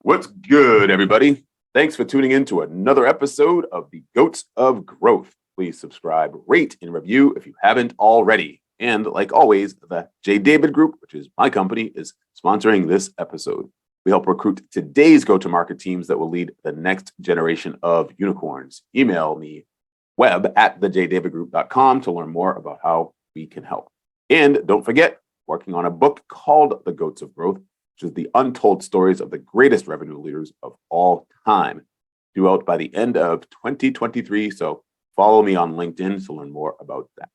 What's good, everybody? Thanks for tuning in to another episode of the Goats of Growth. Please subscribe, rate, and review if you haven't already. And like always, the J. David Group, which is my company, is sponsoring this episode. We help recruit today's go-to-market teams that will lead the next generation of unicorns. Email me web@thejdavidgroup.com to learn more about how we can help. And don't forget, working on a book called The Goats of Growth, which is the untold stories of the greatest revenue leaders of all time, due out by the end of 2023. So follow me on LinkedIn to learn more about that.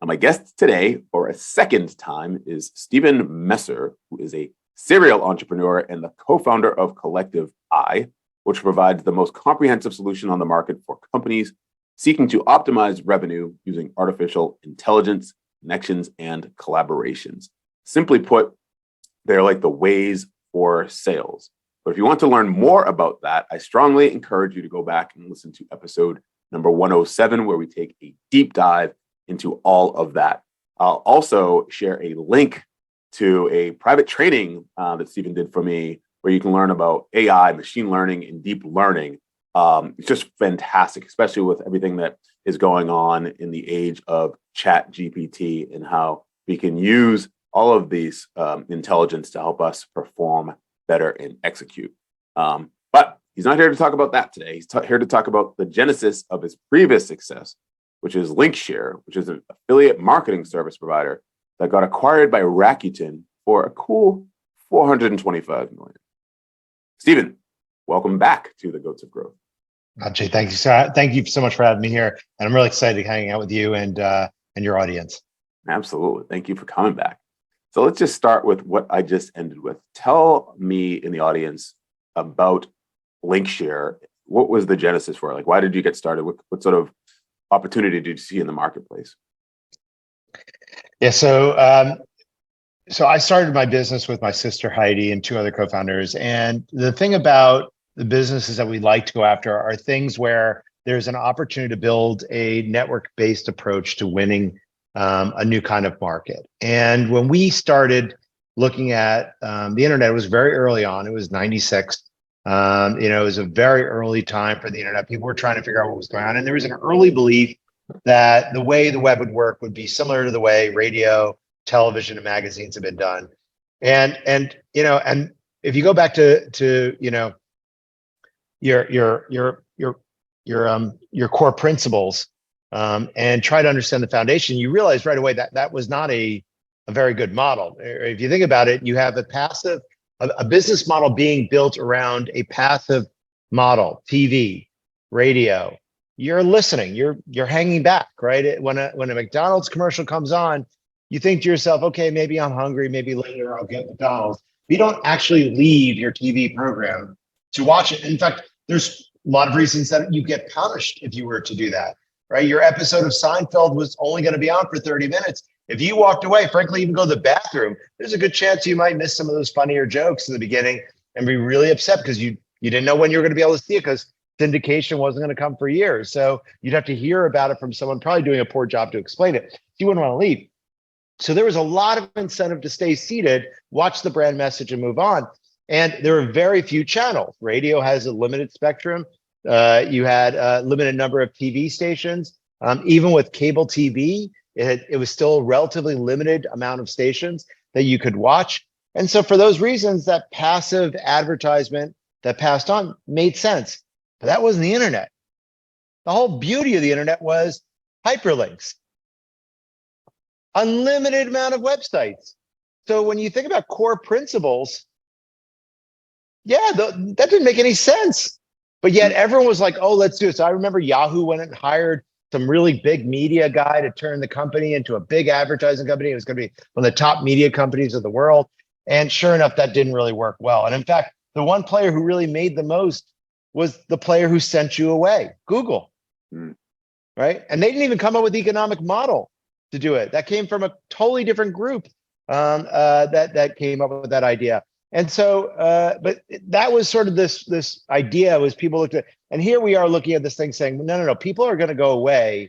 Now, my guest today, for a second time, is Stephen Messer, who is a serial entrepreneur and the co-founder of Collective I, which provides the most comprehensive solution on the market for companies seeking to optimize revenue using artificial intelligence, connections, and collaborations. Simply put, they're like the Waze for sales. But if you want to learn more about that, I strongly encourage you to go back and listen to episode number 107, where we take a deep dive into all of that. I'll also share a link to a private training that Stephen did for me, where you can learn about AI, machine learning, and deep learning. It's just fantastic, especially with everything that is going on in the age of Chat GPT and how we can use all of these intelligence to help us perform better and execute. But he's not here to talk about that today. He's here to talk about the genesis of his previous success, which is LinkShare, which is an affiliate marketing service provider that got acquired by Rakuten for a cool $425 million. Stephen, welcome back to the Goats of Growth. Jay, thank you so much for having me here. And I'm really excited to hang out with you and your audience. Absolutely. Thank you for coming back. So let's just start with what I just ended with. Tell me in the audience about LinkShare. What was the genesis for it? Like, why did you get started? What sort of opportunity did you see in the marketplace? Yeah, so I started my business with my sister Heidi and two other co-founders. And the thing about the businesses that we like to go after are things where there's an opportunity to build a network-based approach to winning a new kind of market. And when we started looking at the internet, it was very early on. It was 96. It was a very early time for the internet. People were trying to figure out what was going on. And there was an early belief that the way the web would work would be similar to the way radio, television, and magazines have been done. And if you go back to your core principles, and try to understand the foundation, you realize right away that that was not a very good model. If you think about it, you have a business model being built around a passive model, TV, radio. You're listening, you're hanging back, right? When a McDonald's commercial comes on, you think to yourself, okay, maybe I'm hungry, maybe later I'll get McDonald's. You don't actually leave your TV program to watch it. In fact, there's a lot of reasons that you get punished if you were to do that. Right, your episode of Seinfeld was only going to be on for 30 minutes. If you walked away, frankly, even go to the bathroom, there's a good chance you might miss some of those funnier jokes in the beginning and be really upset because you didn't know when you were going to be able to see it because syndication wasn't going to come for years. So you'd have to hear about it from someone probably doing a poor job to explain it. You wouldn't want to leave. So there was a lot of incentive to stay seated, watch the brand message, and move on. And there are very few channels. Radio has a limited spectrum. You had a limited number of TV stations. Even with cable TV, it was still a relatively limited amount of stations that you could watch. And so for those reasons, that passive advertisement that passed on made sense. But that wasn't the internet. The whole beauty of the internet was hyperlinks. Unlimited amount of websites. So when you think about core principles, yeah, that didn't make any sense. But yet everyone was like, oh, let's do it. So I remember Yahoo went and hired some really big media guy to turn the company into a big advertising company. It was going to be one of the top media companies of the world. And sure enough, that didn't really work well. And in fact, the one player who really made the most was the player who sent you away, Google, right? And they didn't even come up with the economic model to do it. That came from a totally different group that came up with that idea. And so, but that was sort of this idea was people looked at, and here we are looking at this thing saying, no, people are going to go away.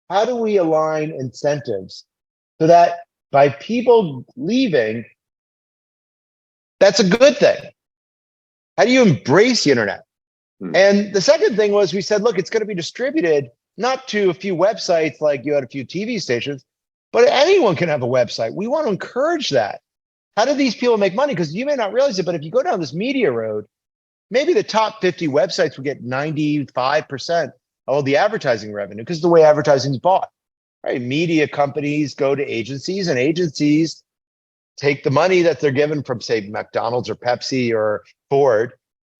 How do we align incentives so that by people leaving, that's a good thing? How do you embrace the internet? Hmm. And the second thing was we said, look, it's going to be distributed not to a few websites like you had a few TV stations, but anyone can have a website. We want to encourage that. How do these people make money? Because you may not realize it, but if you go down this media road, maybe the top 50 websites will get 95% of all the advertising revenue because the way advertising is bought, right? Media companies go to agencies and agencies take the money that they're given from, say, McDonald's or Pepsi or Ford,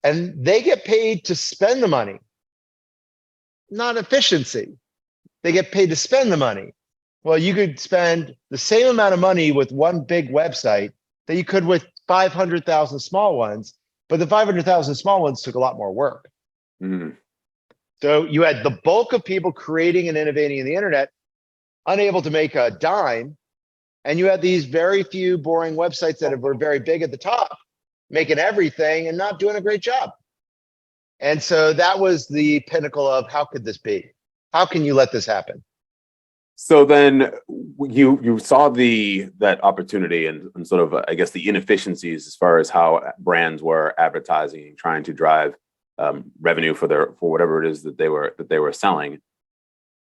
and they get paid to spend the money, not efficiency. They get paid to spend the money. Well, you could spend the same amount of money with one big website that you could with 500,000 small ones, but the 500,000 small ones took a lot more work. Mm. So you had the bulk of people creating and innovating in the internet, unable to make a dime, and you had these very few boring websites that were very big at the top, making everything and not doing a great job. And so that was the pinnacle of how could this be? How can you let this happen? So then you saw that opportunity and sort of I guess the inefficiencies as far as how brands were advertising and trying to drive revenue for whatever it is that they were selling.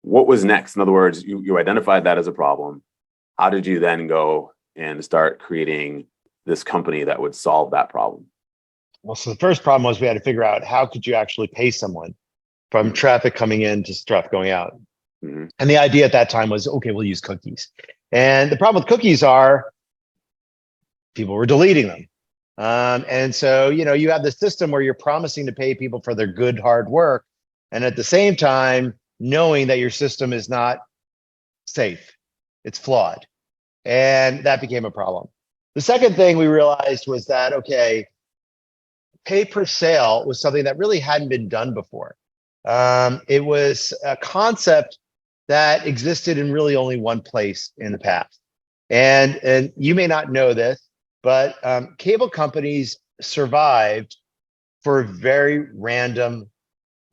What was next? In other words, you identified that as a problem. How did you then go and start creating this company that would solve that problem? Well, so the first problem was we had to figure out how could you actually pay someone from traffic coming in to traffic going out. Mm-hmm. And the idea at that time was, okay, we'll use cookies. And the problem with cookies are people were deleting them. And so, you have the system where you're promising to pay people for their good, hard work. And at the same time, knowing that your system is not safe, it's flawed. And that became a problem. The second thing we realized was that, okay, pay per sale was something that really hadn't been done before. It was a concept that existed in really only one place in the past. And you may not know this, but cable companies survived for very random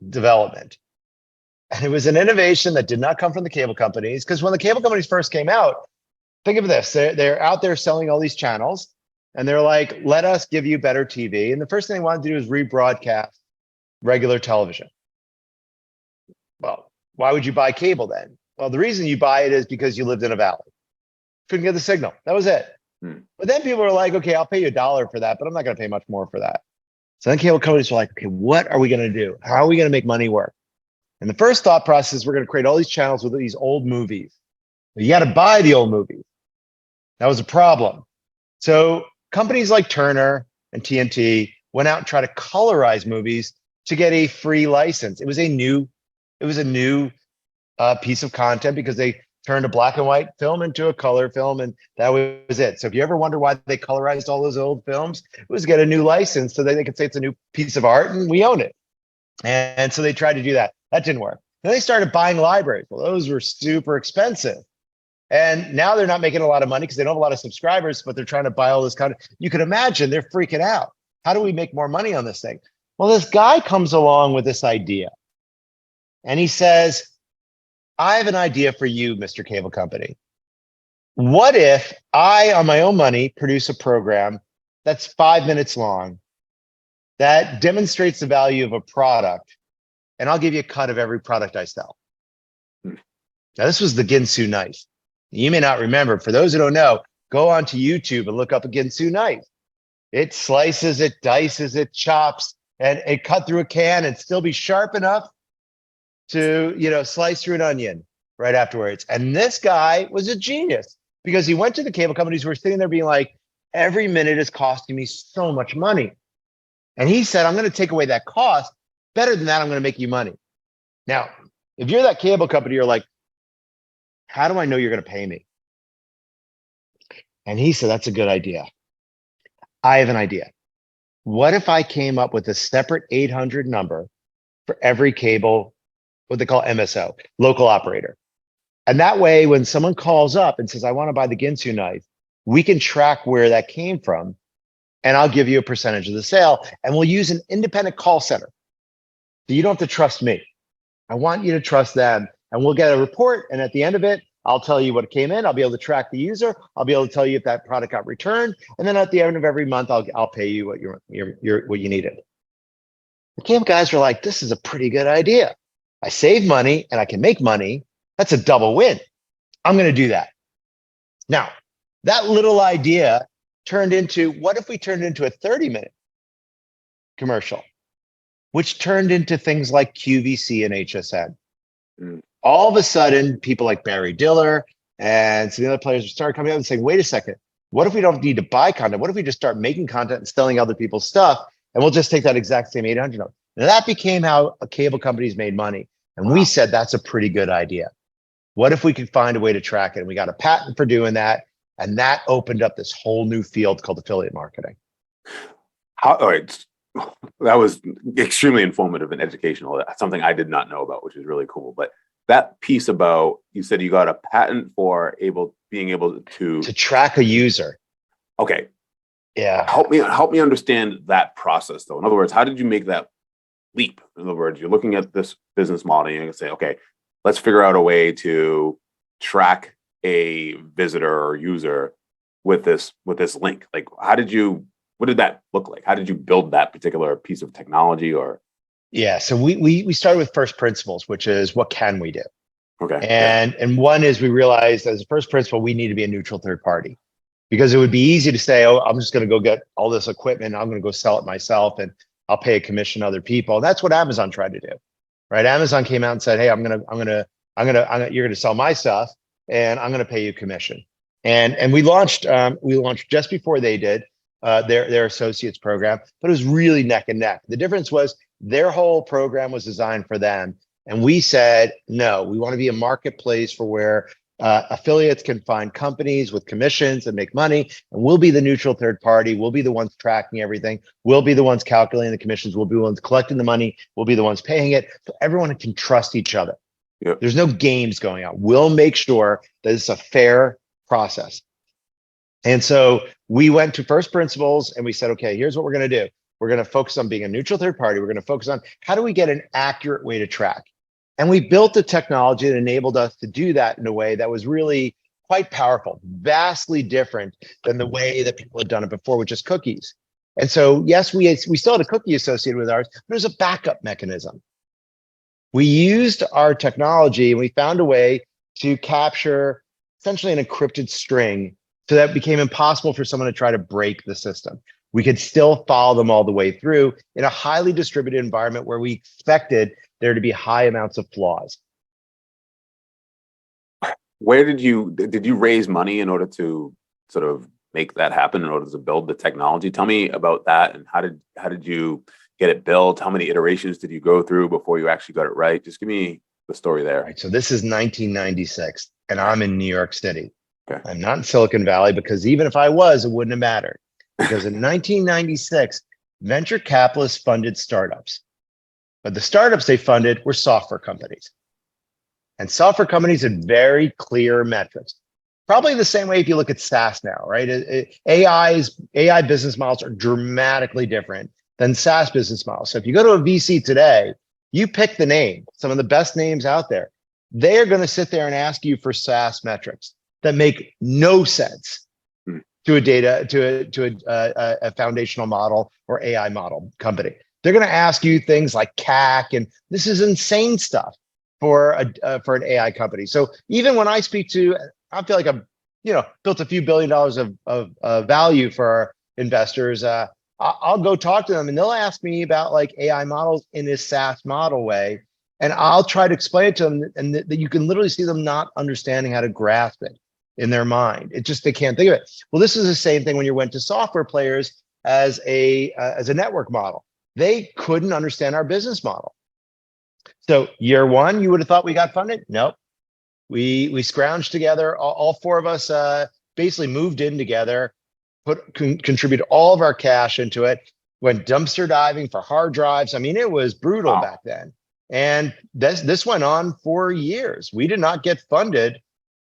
development. And it was an innovation that did not come from the cable companies, because when the cable companies first came out, think of this, they're out there selling all these channels, and they're like, let us give you better TV. And the first thing they wanted to do is rebroadcast regular television. Well, why would you buy cable then? Well, the reason you buy it is because you lived in a valley. Couldn't get the signal. That was it. But then people were like, okay, I'll pay you $1 for that, but I'm not going to pay much more for that. So then cable companies were like, okay, what are we going to do? How are we going to make money work? And the first thought process is we're going to create all these channels with these old movies. You got to buy the old movies. That was a problem. So companies like Turner and TNT went out and tried to colorize movies to get a free license. It was a new piece of content because they turned a black and white film into a color film, and that was it. So if you ever wonder why they colorized all those old films, it was to get a new license so that they could say it's a new piece of art and we own it. And so they tried to do that. That didn't work. Then they started buying libraries. Well, those were super expensive. And now they're not making a lot of money because they don't have a lot of subscribers, but they're trying to buy all this content. You can imagine they're freaking out. How do we make more money on this thing? Well, this guy comes along with this idea. And he says, I have an idea for you, Mr. Cable Company. What if I, on my own money, produce a program that's 5 minutes long that demonstrates the value of a product, and I'll give you a cut of every product I sell? Now, this was the Ginsu knife. You may not remember. For those who don't know, go onto YouTube and look up a Ginsu knife. It slices, it dices, it chops, and it cut through a can and still be sharp enough to, slice through an onion right afterwards. And this guy was a genius because he went to the cable companies who were sitting there being like, every minute is costing me so much money. And he said, I'm going to take away that cost. Better than that, I'm going to make you money. Now, if you're that cable company, you're like, how do I know you're going to pay me? And he said, that's a good idea. I have an idea. What if I came up with a separate 800 number for every cable, what they call MSO, local operator? And that way, when someone calls up and says, I want to buy the Ginsu knife, we can track where that came from, and I'll give you a percentage of the sale. And we'll use an independent call center. So you don't have to trust me. I want you to trust them. And we'll get a report. And at the end of it, I'll tell you what came in. I'll be able to track the user. I'll be able to tell you if that product got returned. And then at the end of every month, I'll pay you what you needed. The cable guys were like, this is a pretty good idea. I save money and I can make money. That's a double win. I'm going to do that. Now, that little idea turned into, what if we turned it into a 30-minute commercial, which turned into things like QVC and HSN. All of a sudden, people like Barry Diller and some of the other players started coming up and saying, wait a second, what if we don't need to buy content? What if we just start making content and selling other people's stuff? And we'll just take that exact same 800 number. Now that became how cable companies made money. And we said, that's a pretty good idea. What if we could find a way to track it? And we got a patent for doing that. And that opened up this whole new field called affiliate marketing. All right. That was extremely informative and educational. That's something I did not know about, which is really cool. But that piece about, you said you got a patent for being able to track a user. Okay. Yeah. Help me understand that process though. In other words, how did you make that leap? In other words, you're looking at this business model and you can say, okay, let's figure out a way to track a visitor or user with this link. Like, what did that look like? How did you build that particular piece of technology? Or yeah, so we started with first principles, which is what can we do? Okay. And one is we realized as a first principle, we need to be a neutral third party, because it would be easy to say, oh, I'm just going to go get all this equipment. I'm going to go sell it myself and I'll pay a commission to other people. And that's what Amazon tried to do, right? Amazon came out and said, hey, you're going to sell my stuff and I'm going to pay you commission. And we launched just before they did their associates program, but it was really neck and neck. The difference was their whole program was designed for them. And we said, no, we want to be a marketplace for where affiliates can find companies with commissions and make money. And we'll be the neutral third party. We'll be the ones tracking everything. We'll be the ones calculating the commissions. We'll be the ones collecting the money. We'll be the ones paying it. So everyone can trust each other. Yep. There's no games going on. We'll make sure that it's a fair process. And so we went to first principles and we said, okay, here's what we're going to do. We're going to focus on being a neutral third party. We're going to focus on how do we get an accurate way to track? And we built a technology that enabled us to do that in a way that was really quite powerful, vastly different than the way that people had done it before, which is cookies. And so, yes, we still had a cookie associated with ours, but there's a backup mechanism. We used our technology and we found a way to capture essentially an encrypted string so that it became impossible for someone to try to break the system. We could still follow them all the way through in a highly distributed environment where we expected there to be high amounts of flaws. Where did you raise money in order to sort of make that happen, in order to build the technology? Tell me about that, and how did you get it built? How many iterations did you go through before you actually got it right? Just give me the story there. Right, so this is 1996 and I'm in New York City. Okay. I'm not in Silicon Valley, because even if I was, it wouldn't have mattered. Because in 1996, venture capitalists funded startups. But the startups they funded were software companies. And software companies had very clear metrics. Probably the same way if you look at SaaS now, right? AI business models are dramatically different than SaaS business models. So if you go to a VC today, you pick the name, some of the best names out there. They are going to sit there and ask you for SaaS metrics that make no sense to a foundational model or AI model company. They're going to ask you things like CAC, and this is insane stuff for an AI company. So even when I speak to, I feel like I've built a few $1 billion of value for our investors. I'll go talk to them and they'll ask me about like AI models in this SaaS model way, and I'll try to explain it to them, and that you can literally see them not understanding how to grasp it in their mind. It just, they can't think of it. Well, this is the same thing when you went to software players as a network model. They couldn't understand our business model. So year one, you would have thought we got funded. Nope. We scrounged together. All four of us basically moved in together, contributed all of our cash into it, went dumpster diving for hard drives. I mean, it was brutal back then. And this went on for years. We did not get funded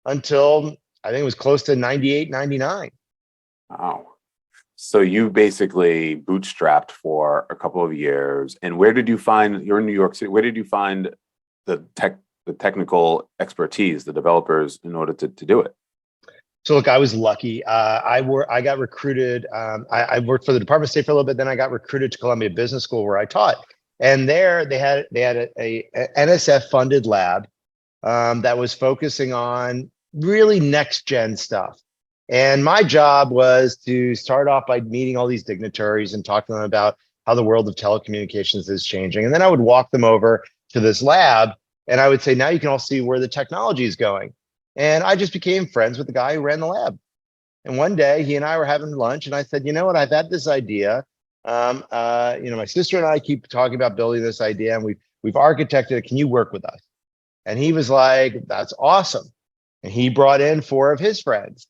until I think it was close to 98, 99. Wow. So you basically bootstrapped for a couple of years. And where did you find, you're in New York City, where did you find the technical expertise, the developers, in order to do it? So look, I was lucky. I got recruited. I worked for the Department of State for a little bit. Then I got recruited to Columbia Business School, where I taught. And there they had a NSF funded lab that was focusing on really next gen stuff. And my job was to start off by meeting all these dignitaries and talk to them about how the world of telecommunications is changing. And then I would walk them over to this lab and I would say, now you can all see where the technology is going. And I just became friends with the guy who ran the lab. And one day he and I were having lunch and I said, you know what, I've had this idea. My sister and I keep talking about building this idea and we've architected it. Can you work with us? And he was like, that's awesome. And he brought in 4 of his friends.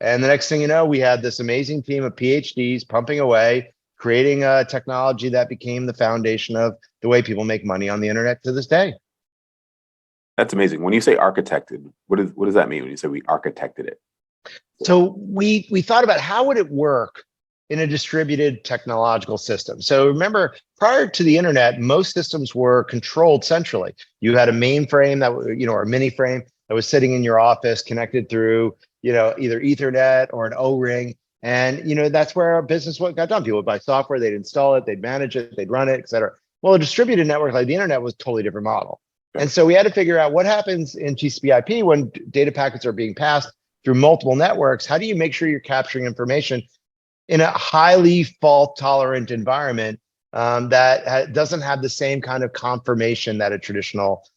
And the next thing you know, we had this amazing team of PhDs pumping away, creating a technology that became the foundation of the way people make money on the internet to this day. That's amazing. When you say architected, what does that mean when you say we architected it? So we thought about how would it work in a distributed technological system. So remember, prior to the internet, most systems were controlled centrally. You had a mainframe that, or a mini frame that was sitting in your office connected through, either Ethernet or an O-ring. And, that's where our business got done. People would buy software, they'd install it, they'd manage it, they'd run it, et cetera. Well, a distributed network like the internet was a totally different model. And so we had to figure out what happens in TCP/IP when data packets are being passed through multiple networks. How do you make sure you're capturing information in a highly fault-tolerant environment that doesn't have the same kind of confirmation that a traditional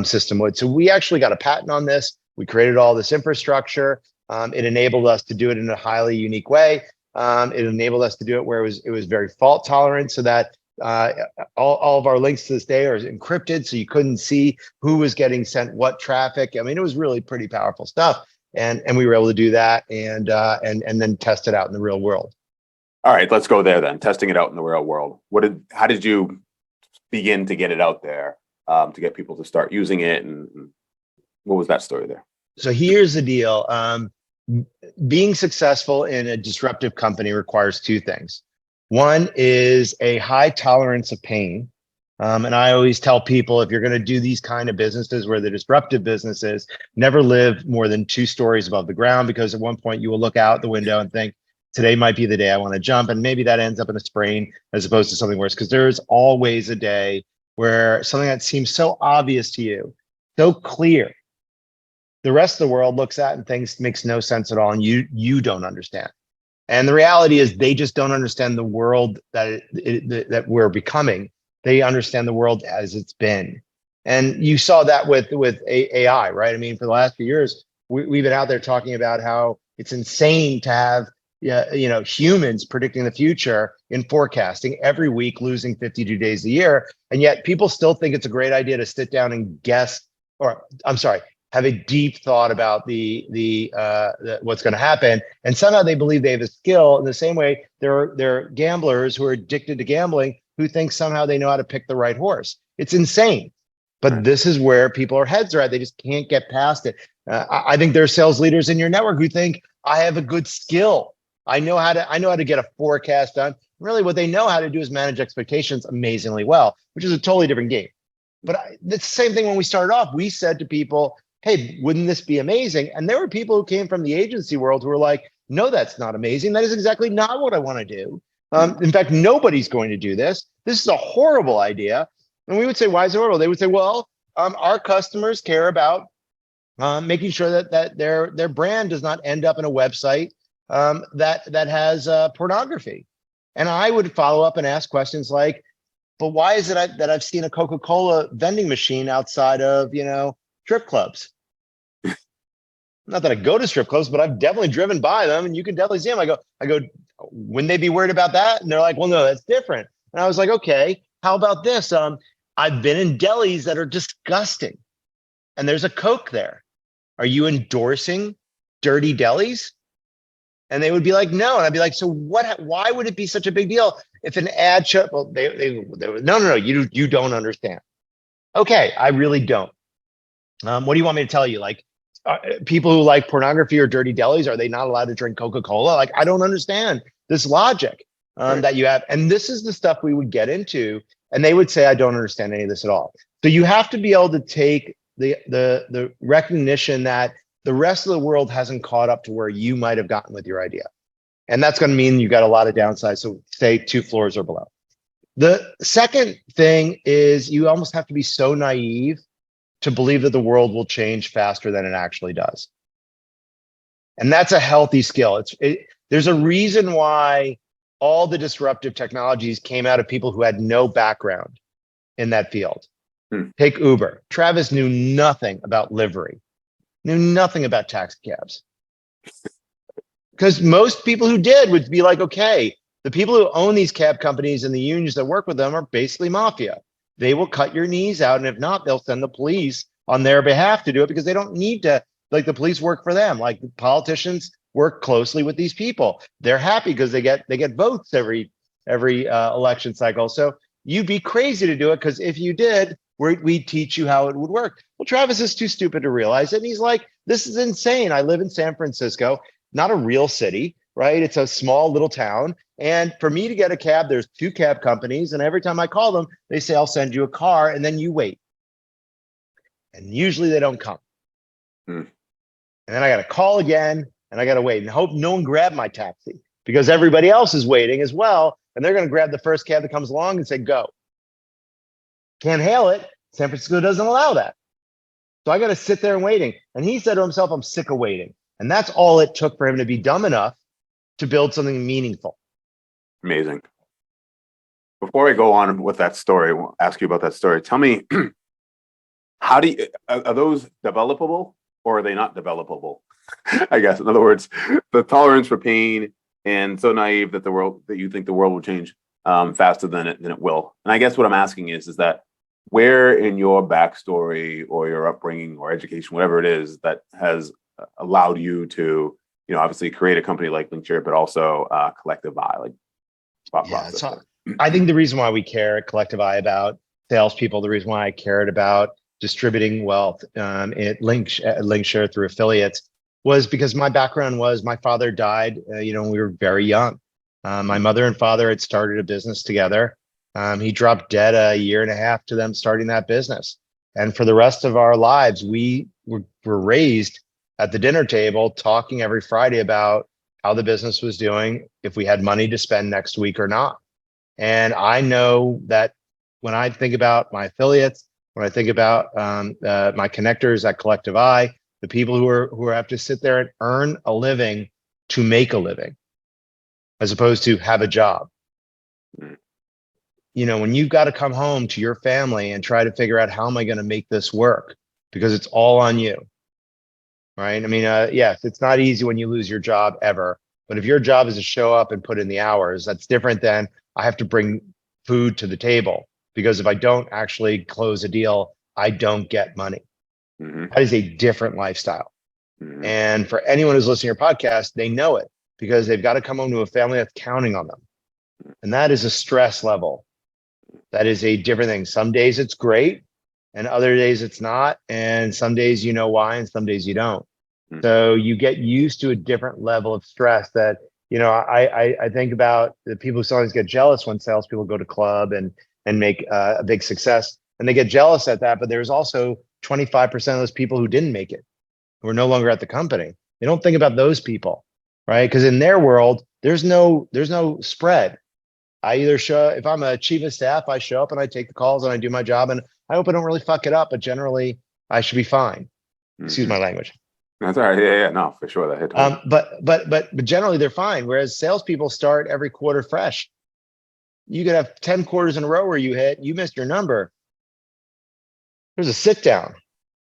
system would? So we actually got a patent on this. We created all this infrastructure. It enabled us to do it in a highly unique way. It enabled us to do it where it was very fault-tolerant, so that all of our links to this day are encrypted, so you couldn't see who was getting sent what traffic. I mean, it was really pretty powerful stuff. And we were able to do that and then test it out in the real world. All right, let's go there then. Testing it out in the real world. How did you begin to get it out there, to get people to start using it, and what was that story there? So here's the deal. Being successful in a disruptive company requires 2 things. One is a high tolerance of pain. And I always tell people, if you're going to do these kind of businesses where the disruptive businesses, never live more than 2 stories above the ground, because at one point you will look out the window and think, today might be the day I want to jump. And maybe that ends up in a sprain as opposed to something worse, because there's always a day where something that seems so obvious to you, so clear, the rest of the world looks at and thinks makes no sense at all. And you don't understand. And the reality is they just don't understand the world that we're becoming. They understand the world as it's been. And you saw that with AI, right? I mean, for the last few years, we've been out there talking about how it's insane to have humans predicting the future in forecasting every week, losing 52 days a year. And yet people still think it's a great idea to sit down and have a deep thought about the what's going to happen. And somehow they believe they have a skill in the same way there are gamblers who are addicted to gambling who think somehow they know how to pick the right horse. It's insane. But this is where people's heads are at. They just can't get past it. I think there are sales leaders in your network who think, I have a good skill. I know how to get a forecast done. Really, what they know how to do is manage expectations amazingly well, which is a totally different game. But it's the same thing when we started off. We said to people, hey, wouldn't this be amazing? And there were people who came from the agency world who were like, no, that's not amazing. That is exactly not what I want to do. In fact, nobody's going to do this. This is a horrible idea. And we would say, why is it horrible? They would say, well, our customers care about making sure that their brand does not end up in a website that has pornography. And I would follow up and ask questions like, but why is it that I've seen a Coca-Cola vending machine outside of, strip clubs? Not that I go to strip clubs, but I've definitely driven by them and you can definitely see them. I go, wouldn't they be worried about that? And they're like, well, no, that's different. And I was like, okay, how about this? I've been in delis that are disgusting and there's a Coke there. Are you endorsing dirty delis? And they would be like, no. And I'd be like, so what? Why would it be such a big deal if an ad show? Well, they no, you don't understand. Okay, I really don't. What do you want me to tell you? Like, people who like pornography or dirty delis, are they not allowed to drink Coca-Cola? Like, I don't understand this logic that you have. And this is the stuff we would get into. And they would say, I don't understand any of this at all. So you have to be able to take the recognition that the rest of the world hasn't caught up to where you might have gotten with your idea. And that's going to mean you got a lot of downsides. So say 2 floors or below. The second thing is you almost have to be so naive to believe that the world will change faster than it actually does. And that's a healthy skill. There's a reason why all the disruptive technologies came out of people who had no background in that field. Take Uber. Travis knew nothing about livery, knew nothing about taxi cabs. Because most people who did would be like, okay, the people who own these cab companies and the unions that work with them are basically mafia. They will cut your knees out. And if not, they'll send the police on their behalf to do it because they don't need to, like the police work for them. Like politicians work closely with these people. They're happy because they get votes every election cycle. So you'd be crazy to do it because if you did, we'd teach you how it would work. Well, Travis is too stupid to realize it. And he's like, this is insane. I live in San Francisco, not a real city, right? It's a small little town. And for me to get a cab, there's 2 cab companies. And every time I call them, they say, I'll send you a car. And then you wait. And usually they don't come. And then I got to call again and I got to wait and hope no one grabbed my taxi because everybody else is waiting as well. And they're going to grab the first cab that comes along and say, go. Can't hail it. San Francisco doesn't allow that. So I got to sit there and waiting. And he said to himself, I'm sick of waiting. And that's all it took for him to be dumb enough to build something meaningful. Amazing. Before I go on with that story, I'll ask you about that story. Tell me, how do you, are those developable or are they not developable? I guess, in other words, the tolerance for pain and so naive that you think the world will change faster than it will. And I guess what I'm asking is that where in your backstory or your upbringing or education, whatever it is, that has allowed you to, obviously create a company like LinkShare, but also Collective Eye, like spot process. So I think the reason why we care at Collective Eye about salespeople, the reason why I cared about distributing wealth at LinkShare through affiliates was because my background was my father died, when we were very young. My mother and father had started a business together. He dropped dead a year and a half to them starting that business. And for the rest of our lives, we were raised at the dinner table talking every Friday about how the business was doing, if we had money to spend next week or not. And I know that when I think about my affiliates, when I think about my connectors at Collective Eye, the people who have to sit there and earn a living to make a living, as opposed to have a job. When you've got to come home to your family and try to figure out how am I going to make this work because it's all on you, right? I mean, yes, it's not easy when you lose your job ever, but if your job is to show up and put in the hours, that's different than I have to bring food to the table because if I don't actually close a deal, I don't get money. That is a different lifestyle. And for anyone who's listening to your podcast, they know it because they've got to come home to a family that's counting on them. And that is a stress level. That is a different thing. Some days it's great and other days it's not. And some days you know why and some days you don't. So you get used to a different level of stress that, I think about the people who sometimes get jealous when salespeople go to club and make a big success and they get jealous at that. But there's also 25% of those people who didn't make it, who are no longer at the company. They don't think about those people, right? Because in their world, there's no spread. I either if I'm a chief of staff, I show up and I take the calls and I do my job and I hope I don't really fuck it up, but generally I should be fine. Excuse my language. That's all right. Yeah, no, for sure. That hit home. But generally they're fine. Whereas salespeople start every quarter fresh. You could have 10 quarters in a row where you missed your number. There's a sit down.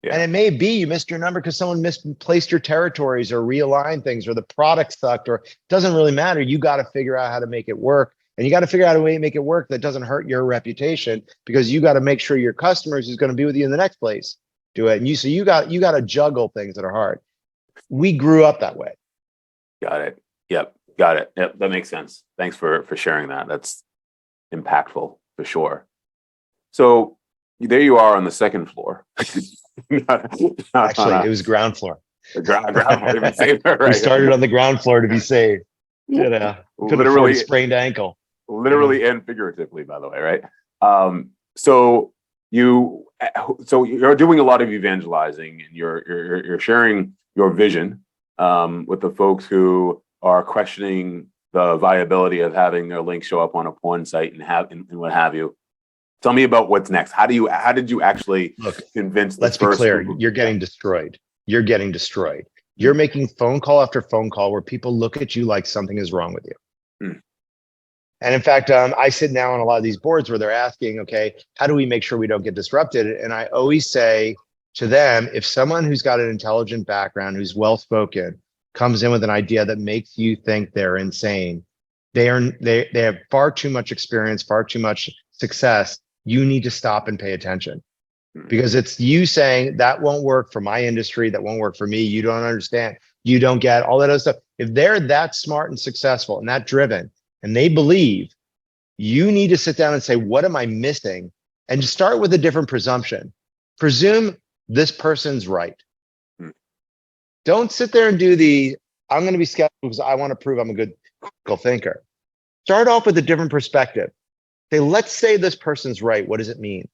Yeah. And it may be you missed your number because someone misplaced your territories or realigned things or the product sucked or it doesn't really matter. You got to figure out how to make it work. And you got to figure out a way to make it work that doesn't hurt your reputation because you got to make sure your customers who's going to be with you in the next place do it. And you got to juggle things that are hard. We grew up that way. Got it. Yep. Got it. Yep. That makes sense. Thanks for sharing that. That's impactful for sure. So there you are on the second floor. Actually, it was ground floor. Ground floor to be safe, right? We started on the ground floor to be safe. Literally sprained ankle. Literally and figuratively, by the way, right? So you're doing a lot of evangelizing and you're sharing your vision with the folks who are questioning the viability of having their link show up on a porn site and what have you. Tell me about what's next. How did you actually convince the let's be first clear, group of- you're getting destroyed. You're getting destroyed. You're making phone call after phone call where people look at you like something is wrong with you. And in fact, I sit now on a lot of these boards where they're asking, okay, how do we make sure we don't get disrupted? And I always say to them, if someone who's got an intelligent background, who's well-spoken, comes in with an idea that makes you think they're insane, they have far too much experience, far too much success. You need to stop and pay attention, because it's you saying that won't work for my industry, that won't work for me. You don't understand. You don't get all that other stuff. If they're that smart and successful and that driven, and they believe, you need to sit down and say, what am I missing? And just start with a different presumption. Presume this person's right. Don't sit there and do I'm going to be skeptical because I want to prove I'm a good critical thinker. Start off with a different perspective. Say, let's say this person's right. What does it mean?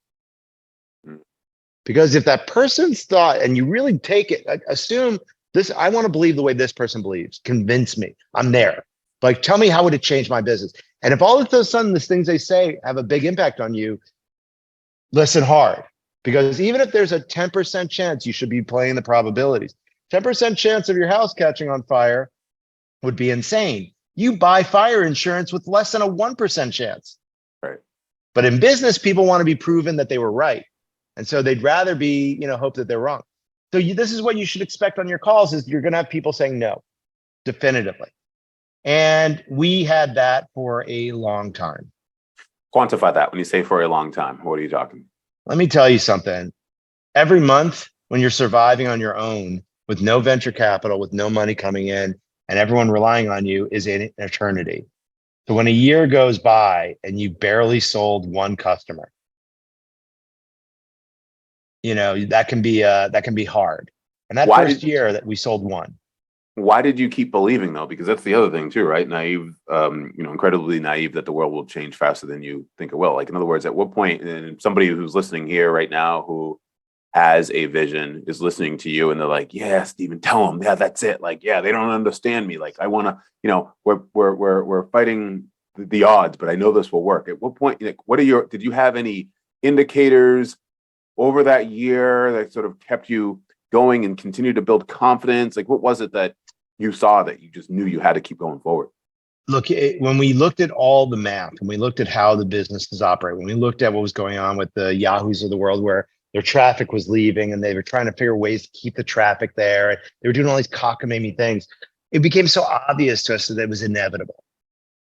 Because if that person's thought, and you really take it, assume this, I want to believe the way this person believes. Convince me. I'm there. Like, tell me, how would it change my business? And if all of a sudden the things they say have a big impact on you, listen hard. Because even if there's a 10% chance, you should be playing the probabilities. 10% chance of your house catching on fire would be insane. You buy fire insurance with less than a 1% chance. Right. But in business, people want to be proven that they were right. And so they'd rather be, hope that they're wrong. So this is what you should expect on your calls, is you're going to have people saying no, definitively. And we had that for a long time. Quantify that. When you say for a long time, what are you talking? Let me tell you something. Every month when you're surviving on your own with no venture capital, with no money coming in, and everyone relying on you, is an eternity. So when a year goes by and you barely sold one customer, that can be hard. And that first year that we sold one. Why did you keep believing, though? Because that's the other thing too, right? Naive, incredibly naive that the world will change faster than you think it will. Like, in other words, at what point, and somebody who's listening here right now who has a vision is listening to you and they're like, yeah, Stephen, tell them, yeah, that's it. Like, yeah, they don't understand me. Like, I want to, we're fighting the odds, but I know this will work. At what point, did you have any indicators over that year that sort of kept you going and continue to build confidence? Like, what was it that you saw that you just knew you had to keep going forward? Look, when we looked at all the math, and we looked at how the businesses operate, when we looked at what was going on with the Yahoos of the world, where their traffic was leaving and they were trying to figure ways to keep the traffic there, and they were doing all these cockamamie things, it became so obvious to us that it was inevitable.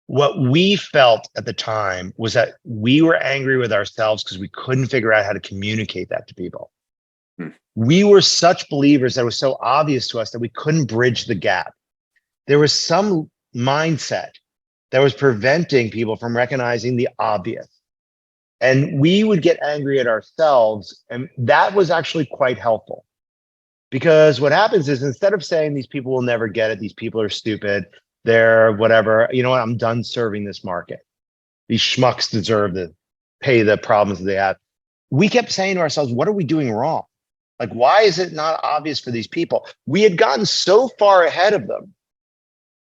What we felt at the time was that we were angry with ourselves because we couldn't figure out how to communicate that to people. We were such believers that it was so obvious to us that we couldn't bridge the gap. There was some mindset that was preventing people from recognizing the obvious. And we would get angry at ourselves. And that was actually quite helpful. Because what happens is, instead of saying these people will never get it, these people are stupid, they're whatever, you know what, I'm done serving this market. These schmucks deserve to pay the problems that they have. We kept saying to ourselves, what are we doing wrong? Like, why is it not obvious for these people? We had gotten so far ahead of them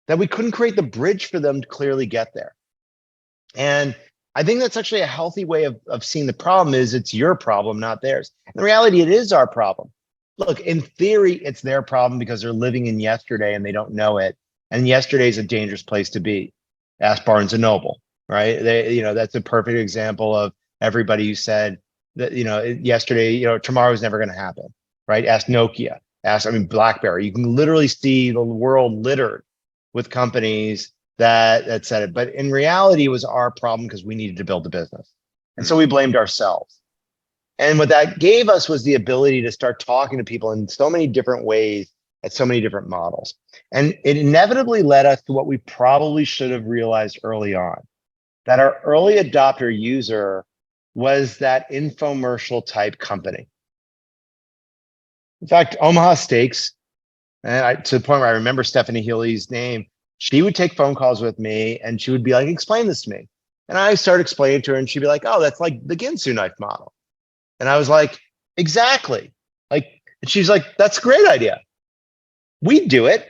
that we couldn't create the bridge for them to clearly get there. And I think that's actually a healthy way of seeing the problem. Is it's your problem, not theirs. In reality, it is our problem. Look, in theory, it's their problem because they're living in yesterday and they don't know it. And yesterday is a dangerous place to be. Ask Barnes and Noble, right? That's a perfect example of everybody who said that, yesterday, tomorrow's never going to happen, right? Ask Nokia, BlackBerry. You can literally see the world littered with companies that said it. But in reality, it was our problem because we needed to build the business. And so we blamed ourselves. And what that gave us was the ability to start talking to people in so many different ways at so many different models. And it inevitably led us to what we probably should have realized early on, that our early adopter user was that infomercial type company. In fact, Omaha Steaks, and to the point where I remember Stephanie Healy's name, she would take phone calls with me and she would be like, explain this to me. And I started explaining to her and she'd be like, oh, that's like the Ginsu knife model. And I was like, exactly. And she's like, that's a great idea. We'd do it.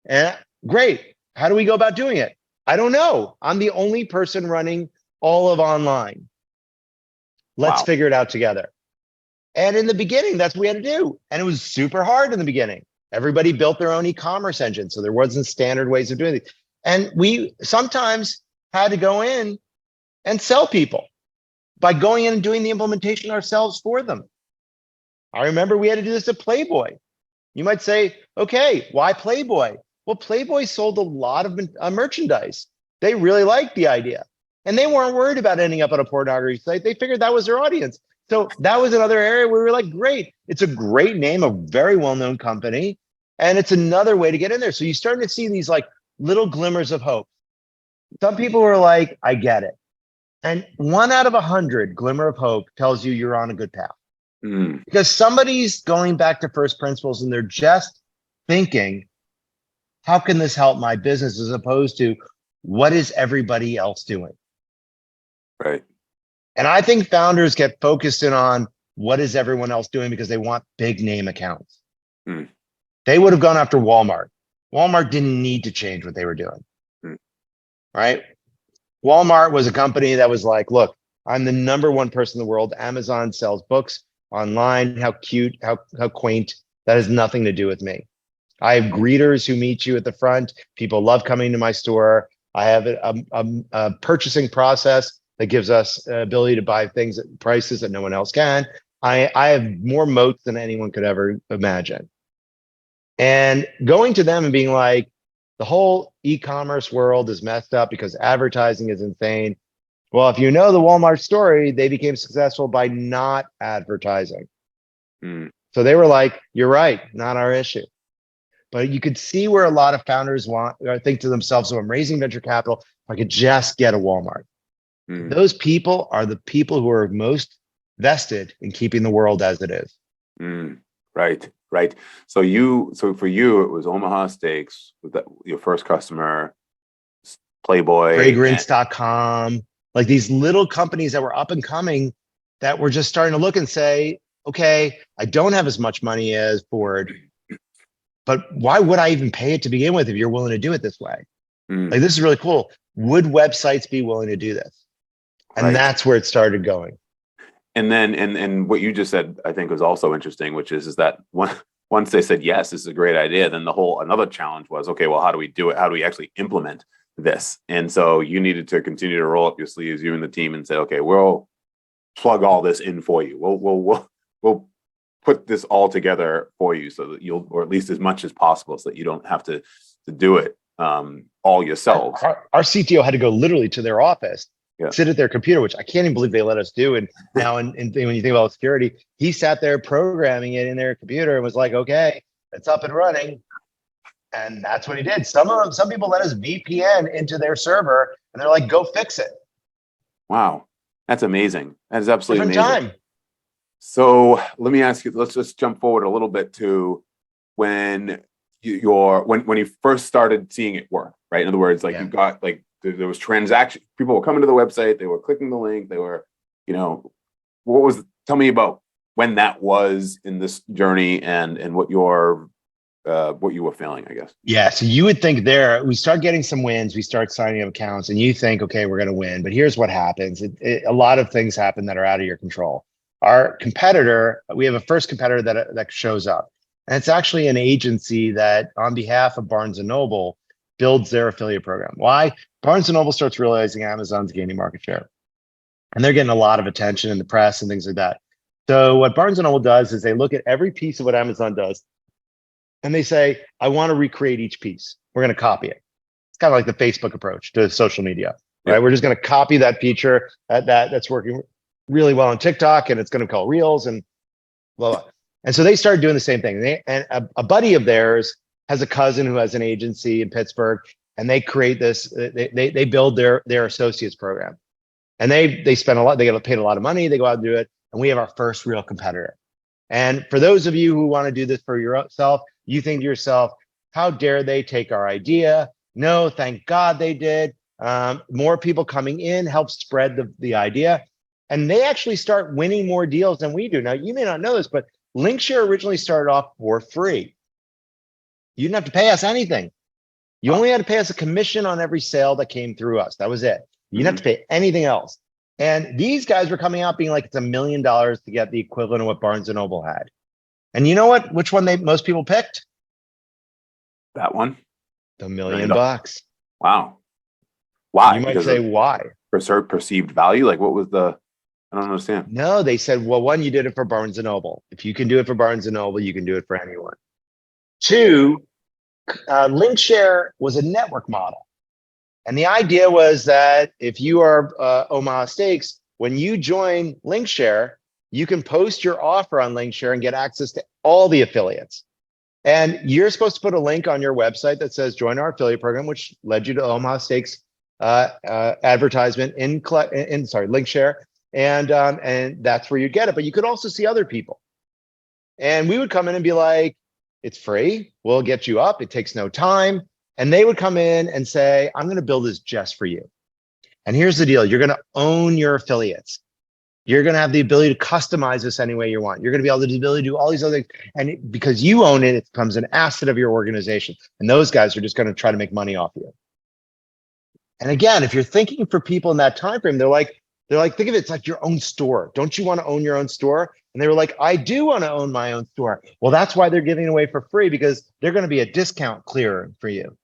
And great. how do we go about doing it? I don't know. I'm the only person running all of online. Let's Wow. figure it out together. And in the beginning, that's what we had to do. And it was super hard in the beginning. Everybody built their own e-commerce engine. So there wasn't standard ways of doing it. And we sometimes had to go in and sell people by going in and doing the implementation ourselves for them. I remember we had to do this at Playboy. You might say, okay, why Playboy? Well, Playboy sold a lot of merchandise. They really liked the idea. And they weren't worried about ending up on a pornography site. They figured that was their audience. So that was another area where we were like, great. It's a great name, a very well-known company. And it's another way to get in there. So you're starting to see these like little glimmers of hope. Some people were like, I get it. And 1 out of 100 glimmer of hope tells you you're on a good path. Because somebody's going back to first principles and they're just thinking, how can this help my business, as opposed to what is everybody else doing? Right. And I think founders get focused in on what is everyone else doing because they want big name accounts. They would have gone after Walmart. Walmart didn't need to change what they were doing. Right? Walmart was a company that was like, look, I'm the #1 person in the world. Amazon sells books online. How cute, how quaint. That has nothing to do with me. I have greeters who meet you at the front. People love coming to my store. I have a purchasing process that gives us ability to buy things at prices that no one else can. I have more moats than anyone could ever imagine. And going to them and being like, the whole e-commerce world is messed up because advertising is insane. Well, if you know the Walmart story, they became successful by not advertising. So they were like, you're right, not our issue. But you could see where a lot of founders want or think to themselves, so I'm raising venture capital, if I could just get a Walmart. Those people are the people who are most vested in keeping the world as it is. Right. So for you, it was Omaha Steaks with your first customer, Playboy, Fragrance.com, like these little companies that were up and coming that were just starting to look and say, okay, I don't have as much money as Ford, but why would I even pay it to begin with if you're willing to do it this way? Like, this is really cool. Would websites be willing to do this? And that's where it started going. And then, and what you just said, I think was also interesting, which is that once they said, yes, this is a great idea, then another challenge was, okay, well, how do we do it? How do we actually implement this? And so you needed to continue to roll up your sleeves, you and the team, and say, okay, we'll plug all this in for you. We'll put this all together for you so that or at least as much as possible, so that you don't have to do it all yourselves. Our CTO had to go literally to their office, sit at their computer, which I can't even believe they let us do. And now, when you think about security, he sat there programming it in their computer and was like, okay, it's up and running. And that's what he did. Some people let us VPN into their server and they're like, go fix it. Wow. That's amazing. That is absolutely Different amazing. time. So let me ask you, let's just jump forward a little bit to when you first started seeing it work, right? In other words, like you got like, there was transaction, people were coming to the website, they were clicking the link, they were, tell me about when that was in this journey and what you were feeling, I guess. Yeah. So you would think we start getting some wins, we start signing up accounts, and you think, okay, we're going to win. But here's what happens. A lot of things happen that are out of your control. Our competitor, we have a first competitor that shows up. And it's actually an agency that, on behalf of Barnes & Noble, builds their affiliate program. Why? Barnes & Noble starts realizing Amazon's gaining market share. And they're getting a lot of attention in the press and things like that. So what Barnes & Noble does is they look at every piece of what Amazon does, and they say, I want to recreate each piece. We're going to copy it. It's kind of like the Facebook approach to social media, right? Yep. We're just going to copy that feature that's working really well on TikTok, and it's going to call Reels and blah, blah. And so they started doing the same thing. And a buddy of theirs has a cousin who has an agency in Pittsburgh, and they create this. They build their associates program, and they spend a lot. They get paid a lot of money. They go out and do it, and we have our first real competitor. And for those of you who want to do this for yourself, you think to yourself, how dare they take our idea? No, thank God they did. More people coming in helps spread the idea. And they actually start winning more deals than we do. Now, you may not know this, but LinkShare originally started off for free. You didn't have to pay us anything. You only had to pay us a commission on every sale that came through us. That was it. You didn't have to pay anything else. And these guys were coming out being like, it's $1 million to get the equivalent of what Barnes and Noble had. And you know what? Which one most people picked? That one. The $1 million. Wow. Why? You might Because say why? Perceived value. Like, what was the? I don't understand. No, they said, well, one, you did it for Barnes and Noble. If you can do it for Barnes and Noble, you can do it for anyone. Two, LinkShare was a network model. And the idea was that if you are Omaha Steaks, when you join LinkShare, you can post your offer on LinkShare and get access to all the affiliates. And you're supposed to put a link on your website that says join our affiliate program, which led you to Omaha Steaks advertisement in LinkShare. And that's where you get it. But you could also see other people. And we would come in and be like, it's free. We'll get you up. It takes no time. And they would come in and say, I'm going to build this just for you. And here's the deal. You're going to own your affiliates. You're going to have the ability to customize this any way you want. You're going to be able to do all these other things. And because you own it, it becomes an asset of your organization. And those guys are just going to try to make money off you. And again, if you're thinking for people in that time frame, they're like, think of it, it's like your own store. Don't you want to own your own store? And they were like, I do want to own my own store. Well, that's why they're giving it away for free, because they're going to be a discount clearer for you.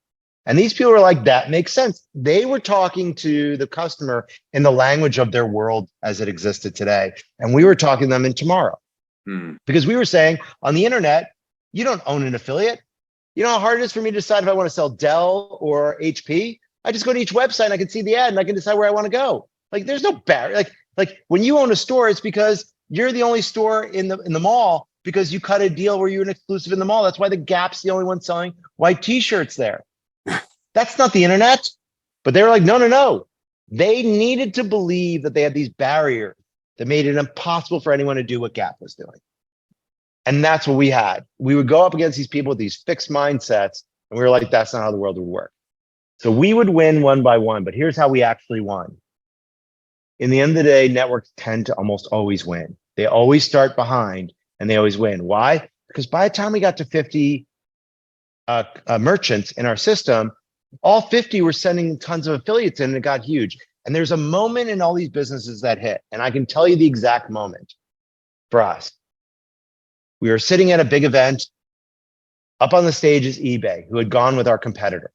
And these people were like, that makes sense. They were talking to the customer in the language of their world as it existed today. And we were talking to them in tomorrow. Because we were saying on the internet, you don't own an affiliate. You know how hard it is for me to decide if I want to sell Dell or HP? I just go to each website and I can see the ad and I can decide where I want to go. Like there's no barrier. Like when you own a store, it's because you're the only store in the mall because you cut a deal where you're an exclusive in the mall. That's why the Gap's the only one selling white t-shirts there. That's not the internet. But they were like, no. They needed to believe that they had these barriers that made it impossible for anyone to do what Gap was doing. And that's what we had. We would go up against these people with these fixed mindsets, and we were like, that's not how the world would work. So we would win one by one, but here's how we actually won. In the end of the day, networks tend to almost always win. They always start behind and they always win. Why? Because by the time we got to 50 merchants in our system, all 50 were sending tons of affiliates in and it got huge. And there's a moment in all these businesses that hit. And I can tell you the exact moment for us. We were sitting at a big event. Up on the stage is eBay, who had gone with our competitor,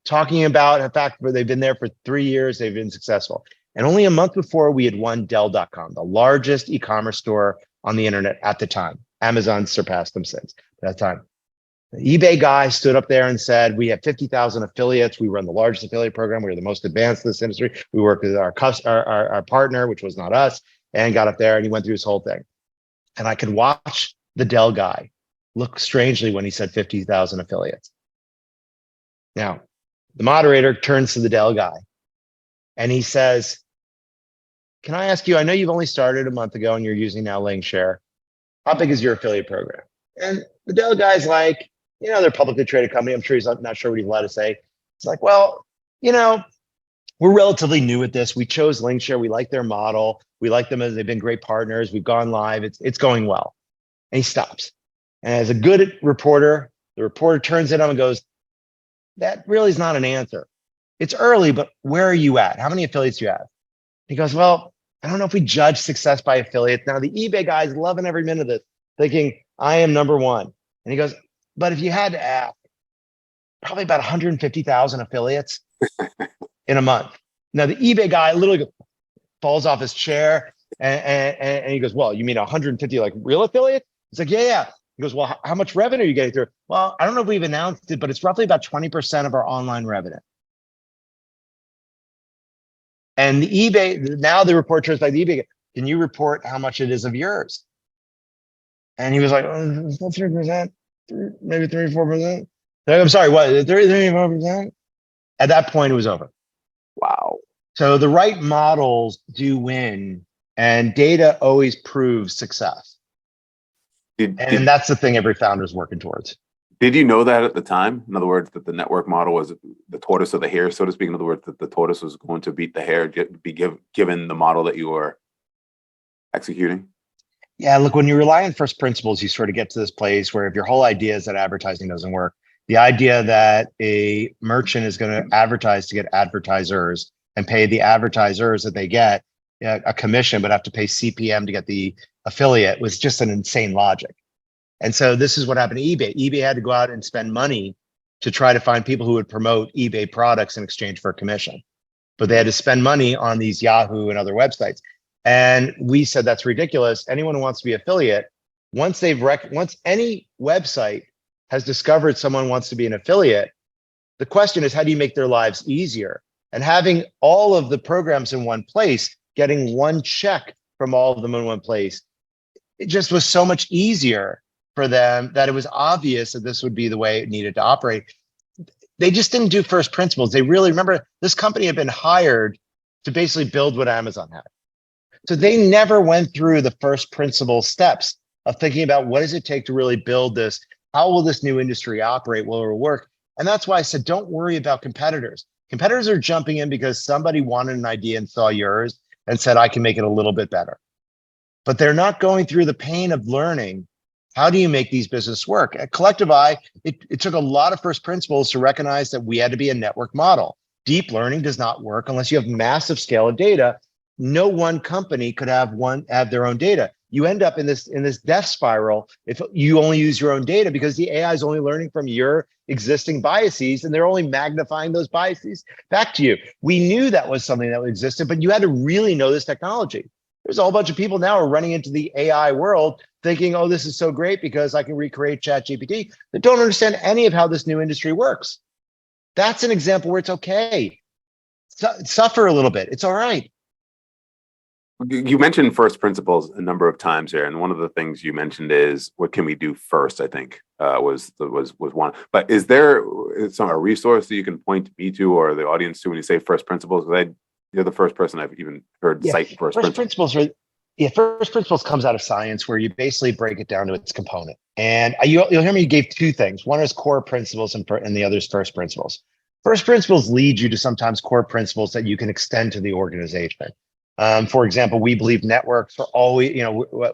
talking about the fact that they've been there for 3 years, they've been successful. And only a month before, we had won Dell.com, the largest e-commerce store on the internet at the time. Amazon surpassed them since that time. The eBay guy stood up there and said, we have 50,000 affiliates. We run the largest affiliate program. We're the most advanced in this industry. We work with our partner, which was not us, and got up there and he went through his whole thing. And I could watch the Dell guy look strangely when he said 50,000 affiliates. Now, the moderator turns to the Dell guy and he says, can I ask you, I know you've only started a month ago and you're using now LinkShare. How big is your affiliate program? And the Dell guy's like, they're a publicly traded company. I'm sure he's not sure what he's allowed to say. It's like, well, we're relatively new at this. We chose LinkShare. We like their model. We like them as they've been great partners. We've gone live. It's going well. And he stops. And as a good reporter, the reporter turns to him and goes, that really is not an answer. It's early, but where are you at? How many affiliates do you have? He goes, well, I don't know if we judge success by affiliates. Now, the eBay guy's loving every minute of this, thinking, I am number one. And he goes, but if you had to ask, probably about 150,000 affiliates in a month. Now, the eBay guy literally falls off his chair and he goes, well, you mean 150 like real affiliates? He's like, yeah. He goes, well, how much revenue are you getting through? Well, I don't know if we've announced it, but it's roughly about 20% of our online revenue. And the eBay, now the report turns like the eBay, can you report how much it is of yours? And he was like, 3%, maybe 3-4%. I'm sorry, what, 3-4%? At that point, it was over. Wow. So the right models do win, and data always proves success. And that's the thing every founder is working towards. Did you know that at the time? In other words, that the network model was the tortoise of the hare, so to speak. In other words, that the tortoise was going to beat the hare, given the model that you were executing? Yeah, look, when you rely on first principles, you sort of get to this place where if your whole idea is that advertising doesn't work, The idea that a merchant is going to advertise to get advertisers and pay the advertisers that they get a commission, but have to pay CPM to get the affiliate was just an insane logic. And so this is what happened to eBay. eBay had to go out and spend money to try to find people who would promote eBay products in exchange for a commission. But they had to spend money on these Yahoo and other websites. And we said that's ridiculous. Anyone who wants to be affiliate, once any website has discovered someone wants to be an affiliate, the question is, how do you make their lives easier? And having all of the programs in one place, getting one check from all of them in one place, it just was so much easier for them that it was obvious that this would be the way it needed to operate. They just didn't do first principles. They really, remember, this company had been hired to basically build what Amazon had. So they never went through the first principle steps of thinking about what does it take to really build this? How will this new industry operate? Will it work? And that's why I said, don't worry about competitors. Competitors are jumping in because somebody wanted an idea and saw yours and said, I can make it a little bit better. But they're not going through the pain of learning, how do you make these businesses work? At Collective Eye, it took a lot of first principles to recognize that we had to be a network model. Deep learning does not work unless you have massive scale of data. No one company could have their own data. You end up in this death spiral if you only use your own data, because the AI is only learning from your existing biases, and they're only magnifying those biases back to you. We knew that was something that existed, but you had to really know this technology. There's a whole bunch of people now are running into the AI world thinking, oh, this is so great because I can recreate ChatGPT, that don't understand any of how this new industry works. That's an example where it's okay. Suffer a little bit. It's all right. You mentioned first principles a number of times here, and one of the things you mentioned is what can we do first, I think was one. But is there a resource that you can point me to or the audience to when you say first principles? You're the first person I've even heard cite first principles. First principles comes out of science, where you basically break it down to its component. And you'll hear me give two things. One is core principles, and the other is first principles. First principles lead you to sometimes core principles that you can extend to the organization. For example, we believe networks are always,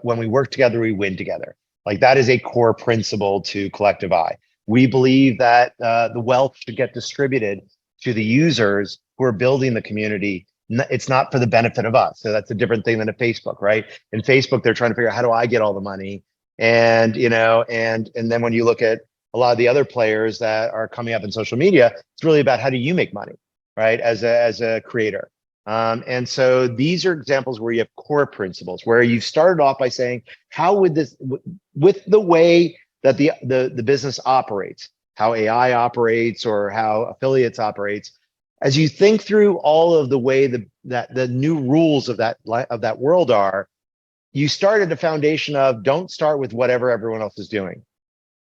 when we work together, we win together. Like, that is a core principle to Collective Eye. We believe that the wealth should get distributed to the users who are building the community. It's not for the benefit of us. So that's a different thing than a Facebook, right? In Facebook, they're trying to figure out, how do I get all the money? And, and then when you look at a lot of the other players that are coming up in social media, it's really about how do you make money, right? As a creator. And so these are examples where you have core principles, where you started off by saying, how would this, with the way that the business operates, how AI operates or how affiliates operates, as you think through all of the way that the new rules of that world are, you start at a foundation of, don't start with whatever everyone else is doing.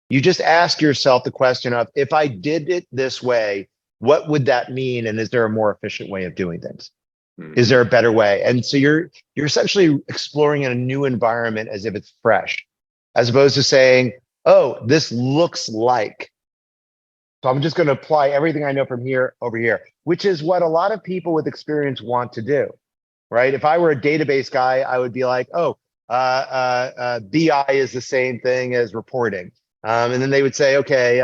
You just ask yourself the question of, if I did it this way, what would that mean? And is there a more efficient way of doing things? Is there a better way? And so you're essentially exploring in a new environment as if it's fresh, as opposed to saying, oh, this looks like. So I'm just going to apply everything I know from here over here, which is what a lot of people with experience want to do, right? If I were a database guy, I would be like, oh, BI is the same thing as reporting. And then they would say, okay,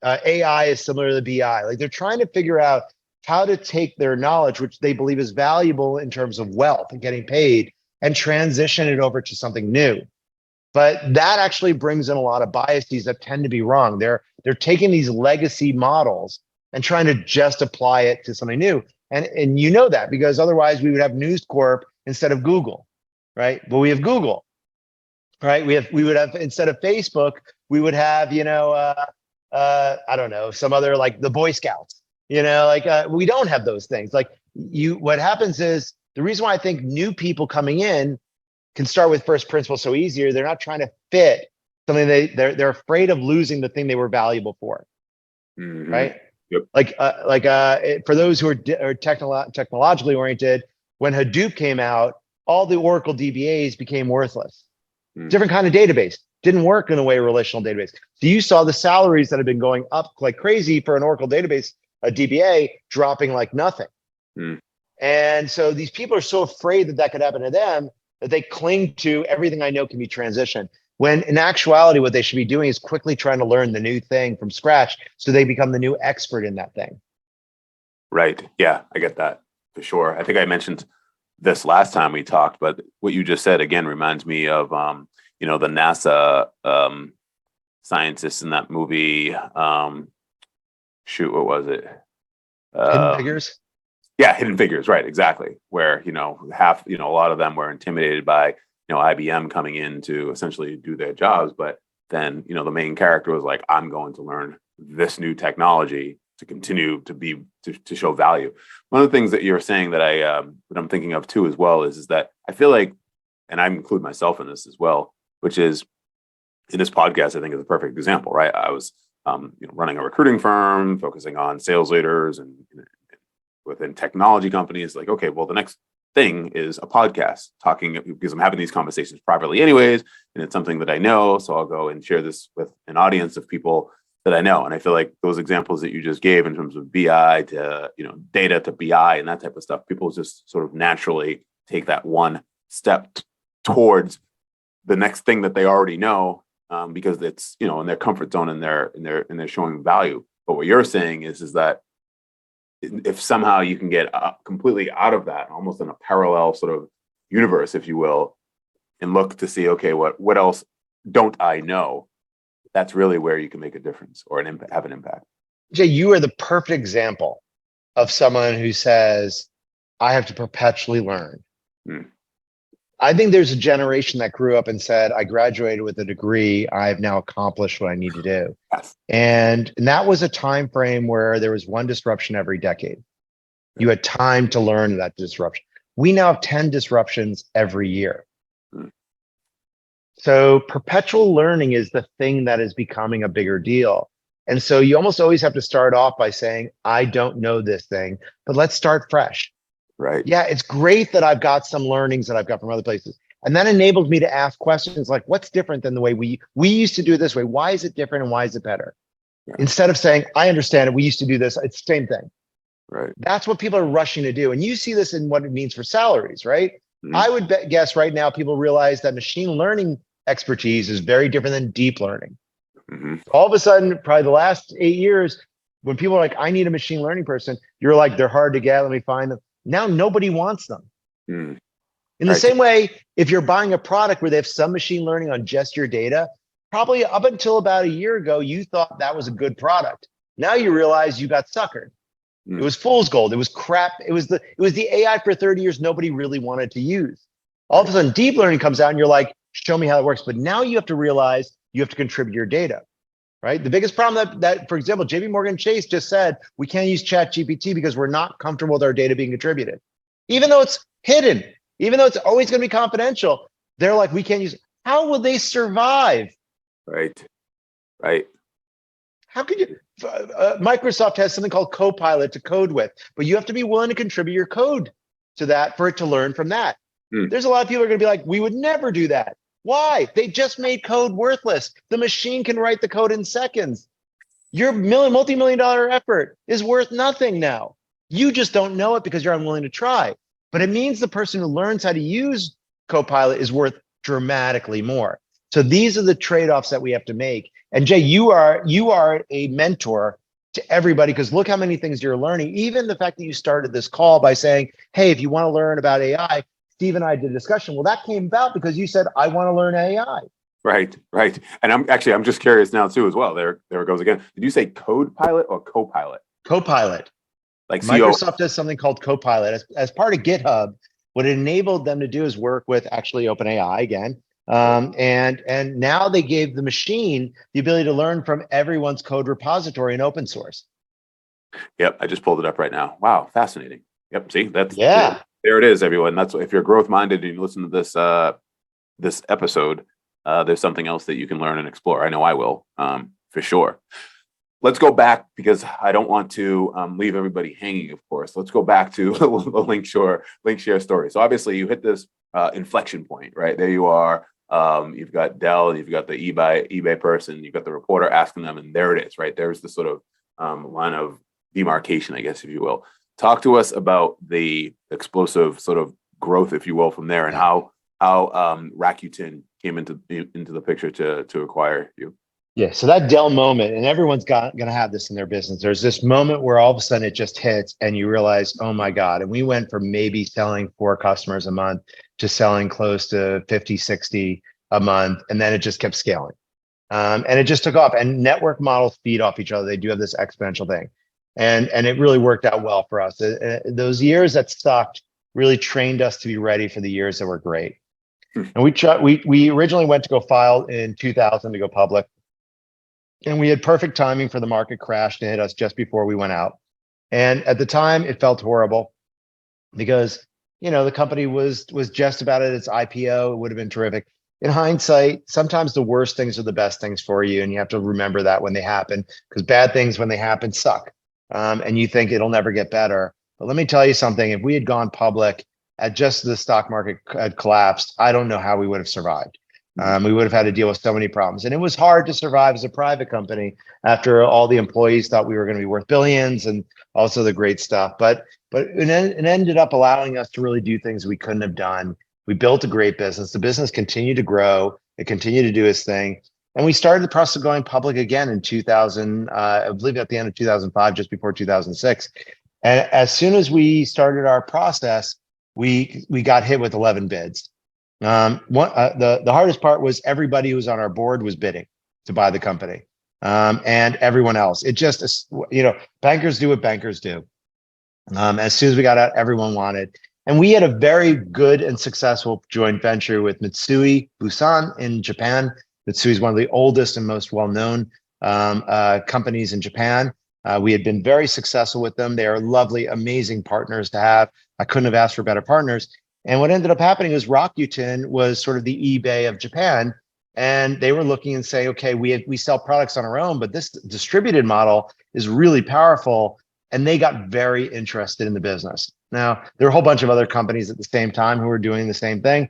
AI is similar to the BI. Like, they're trying to figure out how to take their knowledge, which they believe is valuable in terms of wealth and getting paid, and transition it over to something new. But that actually brings in a lot of biases that tend to be wrong. They're taking these legacy models and trying to just apply it to something new. And you know that, because otherwise we would have News Corp instead of Google, right? But we have Google, right? We would have, instead of Facebook, we would have, I don't know, some other, like the Boy Scouts. We don't have those things. What happens is, the reason why I think new people coming in can start with first principles so easier, they're not trying to fit something they're afraid of losing the thing they were valuable for, right? Yep. For those who are technologically oriented, when Hadoop came out, all the Oracle DBAs became worthless. Different kind of database, didn't work in the way a relational database. So you saw the salaries that have been going up like crazy for an Oracle database, a DBA, dropping like nothing. And so these people are so afraid that could happen to them, that they cling to everything I know can be transitioned. when in actuality, what they should be doing is quickly trying to learn the new thing from scratch so they become the new expert in that thing. Right. Yeah, I get that for sure. I think I mentioned this last time we talked, but what you just said again reminds me of, the NASA scientists in that movie. Shoot, what was it? Hidden Figures? Yeah, Hidden Figures, right, exactly. Where, a lot of them were intimidated by, IBM coming in to essentially do their jobs. But then, the main character was like, I'm going to learn this new technology to continue to show value. One of the things that you're saying that I'm thinking of too as well is that I feel like, and I include myself in this as well, which is in this podcast, I think is a perfect example, right? I was running a recruiting firm, focusing on sales leaders and within technology companies. Like, okay, well, the next thing is a podcast talking, because I'm having these conversations privately anyways, and it's something that I know. So I'll go and share this with an audience of people that I know. And I feel like those examples that you just gave in terms of BI to, data to BI and that type of stuff, people just sort of naturally take that one step towards the next thing that they already know, because it's, in their comfort zone and they're showing value. But what you're saying is that if somehow you can get completely out of that, almost in a parallel sort of universe, if you will, and look to see, okay, what else don't I know? That's really where you can make a difference or have an impact. Jay, you are the perfect example of someone who says, I have to perpetually learn. I think there's a generation that grew up and said, I graduated with a degree. I've now accomplished what I need to do. Yes. And that was a time frame where there was one disruption every decade. You had time to learn that disruption. We now have 10 disruptions every year. So perpetual learning is the thing that is becoming a bigger deal. And so you almost always have to start off by saying, I don't know this thing, but let's start fresh. Right. Yeah, it's great that I've got some learnings that I've got from other places. And that enabled me to ask questions like, what's different than the way we used to do it this way? Why is it different and why is it better? Yeah. Instead of saying, I understand it, we used to do this, it's the same thing. Right. That's what people are rushing to do. And you see this in what it means for salaries, right? I would guess right now people realize that machine learning expertise is very different than deep learning. All of a sudden, probably the last 8 years, when people are like, I need a machine learning person, you're like, they're hard to get, let me find them. Now nobody wants them. In the same way, if you're buying a product where they have some machine learning on just your data, probably up until about a year ago, you thought that was a good product. Now you realize you got suckered. It was fool's gold. It was crap. It was the AI for 30 years nobody really wanted to use. All of a sudden, deep learning comes out and you're like, show me how it works. But now you have to realize you have to contribute your data. Right? The biggest problem that, for example, JP Morgan Chase just said, we can't use ChatGPT because we're not comfortable with our data being contributed. Even though it's hidden, even though it's always going to be confidential, they're like, we can't use it. How will they survive? Right. Right. How could you? Microsoft has something called Copilot to code with, but you have to be willing to contribute your code to that for it to learn from that. There's a lot of people who are going to be like, we would never do that. Why? They just made code worthless. The machine can write the code in seconds. Your multi-million-dollar effort is worth nothing now. You just don't know it because you're unwilling to try. But it means the person who learns how to use Copilot is worth dramatically more. So these are the trade-offs that we have to make. And Jay, you are a mentor to everybody because look how many things you're learning. Even the fact that you started this call by saying, hey, if you want to learn about AI, Steve and I did a discussion. Well, that came about because you said, I want to learn AI. Right, right. And I'm just curious now too as well. There it goes again. Did you say Code Pilot or Copilot? Copilot. Like Microsoft does something called Copilot. As part of GitHub, what it enabled them to do is work with actually OpenAI again. And now they gave the machine the ability to learn from everyone's code repository in open source. Yep, I just pulled it up right now. Wow, fascinating. Yep, see, that's there it is, everyone. That's if you're growth minded and you listen to this episode, there's something else that you can learn and explore. I know I will, for sure. Let's go back because I don't want to leave everybody hanging, of course. Let's go back to the LinkShare story. So obviously you hit this inflection point, right? There you are. You've got Dell and you've got the eBay person, you've got the reporter asking them, and there it is, right? There's the sort of line of demarcation, I guess, if you will. Talk to us about the explosive sort of growth, if you will, from there, and how Rakuten came into the picture to acquire you. Yeah, so that Dell moment, and everyone's going to have this in their business. There's this moment where all of a sudden it just hits and you realize, oh my God. And we went from maybe selling 4 customers a month to selling close to 50, 60 a month. And then it just kept scaling. And it just took off. And network models feed off each other. They do have this exponential thing. And it really worked out well for us. Those years that sucked really trained us to be ready for the years that were great. And we originally went to go file in 2000 to go public. And we had perfect timing for the market crash to hit us just before we went out. And at the time, it felt horrible because, the company was just about at its IPO. It would have been terrific. In hindsight, sometimes the worst things are the best things for you. And you have to remember that when they happen, because bad things when they happen suck. And you think it'll never get better. But let me tell you something, if we had gone public at just the stock market had collapsed, I don't know how we would have survived. We would have had to deal with so many problems. And it was hard to survive as a private company after all the employees thought we were going to be worth billions and also the great stuff. But it ended up allowing us to really do things we couldn't have done. We built a great business. The business continued to grow. It continued to do its thing. And we started the process of going public again in 2000, I believe at the end of 2005, just before 2006. And as soon as we started our process, we got hit with 11 bids. The hardest part was everybody who was on our board was bidding to buy the company, and everyone else. It just, bankers do what bankers do. As soon as we got out, everyone wanted, and we had a very good and successful joint venture with Mitsui Bussan in Japan. Mitsui is one of the oldest and most well-known companies in Japan. We had been very successful with them. They are lovely, amazing partners to have. I couldn't have asked for better partners. And what ended up happening is Rakuten was sort of the eBay of Japan. And they were looking and saying, okay, we sell products on our own, but this distributed model is really powerful. And they got very interested in the business. Now, there are a whole bunch of other companies at the same time who were doing the same thing.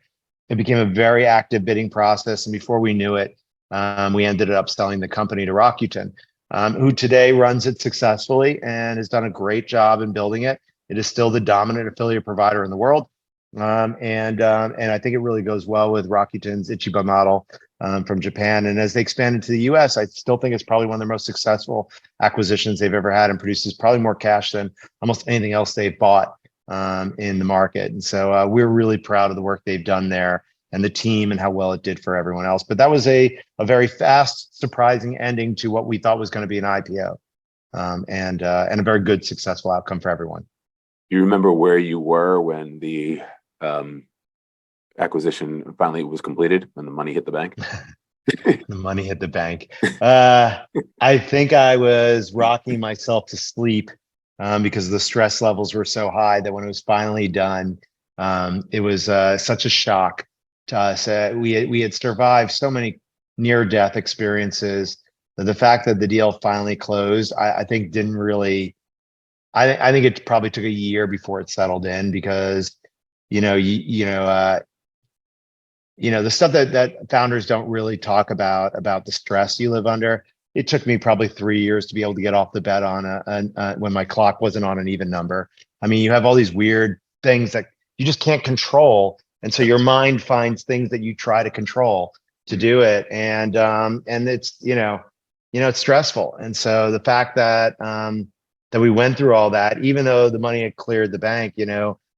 It became a very active bidding process. And before we knew it, we ended up selling the company to Rakuten, who today runs it successfully and has done a great job in building it. It is still the dominant affiliate provider in the world. And I think it really goes well with Rakuten's Ichiba model from Japan. And as they expand into the US, I still think it's probably one of the most successful acquisitions they've ever had and produces probably more cash than almost anything else they've bought in the market. And so we're really proud of the work they've done there and the team and how well it did for everyone else. But that was a very fast, surprising ending to what we thought was going to be an IPO, and a very good, successful outcome for everyone. Do you remember where you were when the acquisition finally was completed, when the money hit the bank? The money hit the bank. I think I was rocking myself to sleep because the stress levels were so high that when it was finally done, it was such a shock to us. We had survived so many near-death experiences that the fact that the deal finally closed, I think didn't really. I think it probably took a year before it settled in because, the stuff that founders don't really talk about the stress you live under. It took me probably 3 years to be able to get off the bed on when my clock wasn't on an even number. I mean, you have all these weird things that you just can't control, and so your mind finds things that you try to control to do it, and it's it's stressful. And so the fact that we went through all that, even though the money had cleared the bank,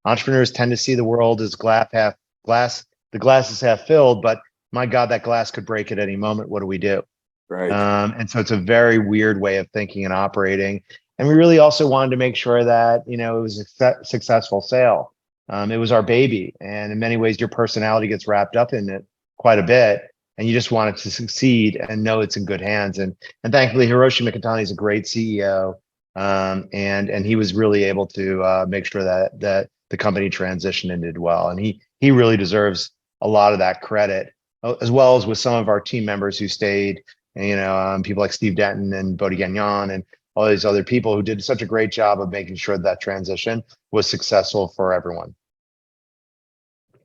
entrepreneurs tend to see the world as the glass is half filled, but my God, that glass could break at any moment. What do we do? Right. And so it's a very weird way of thinking and operating. And we really also wanted to make sure that, it was a successful sale. It was our baby. And in many ways, your personality gets wrapped up in it quite a bit. And you just want it to succeed and know it's in good hands. And thankfully, Hiroshi Mikitani is a great CEO. And he was really able to make sure that the company transitioned and did well. And he really deserves a lot of that credit, as well as with some of our team members who stayed, people like Steve Denton and Bodhi Gagnon and all these other people who did such a great job of making sure that transition was successful for everyone.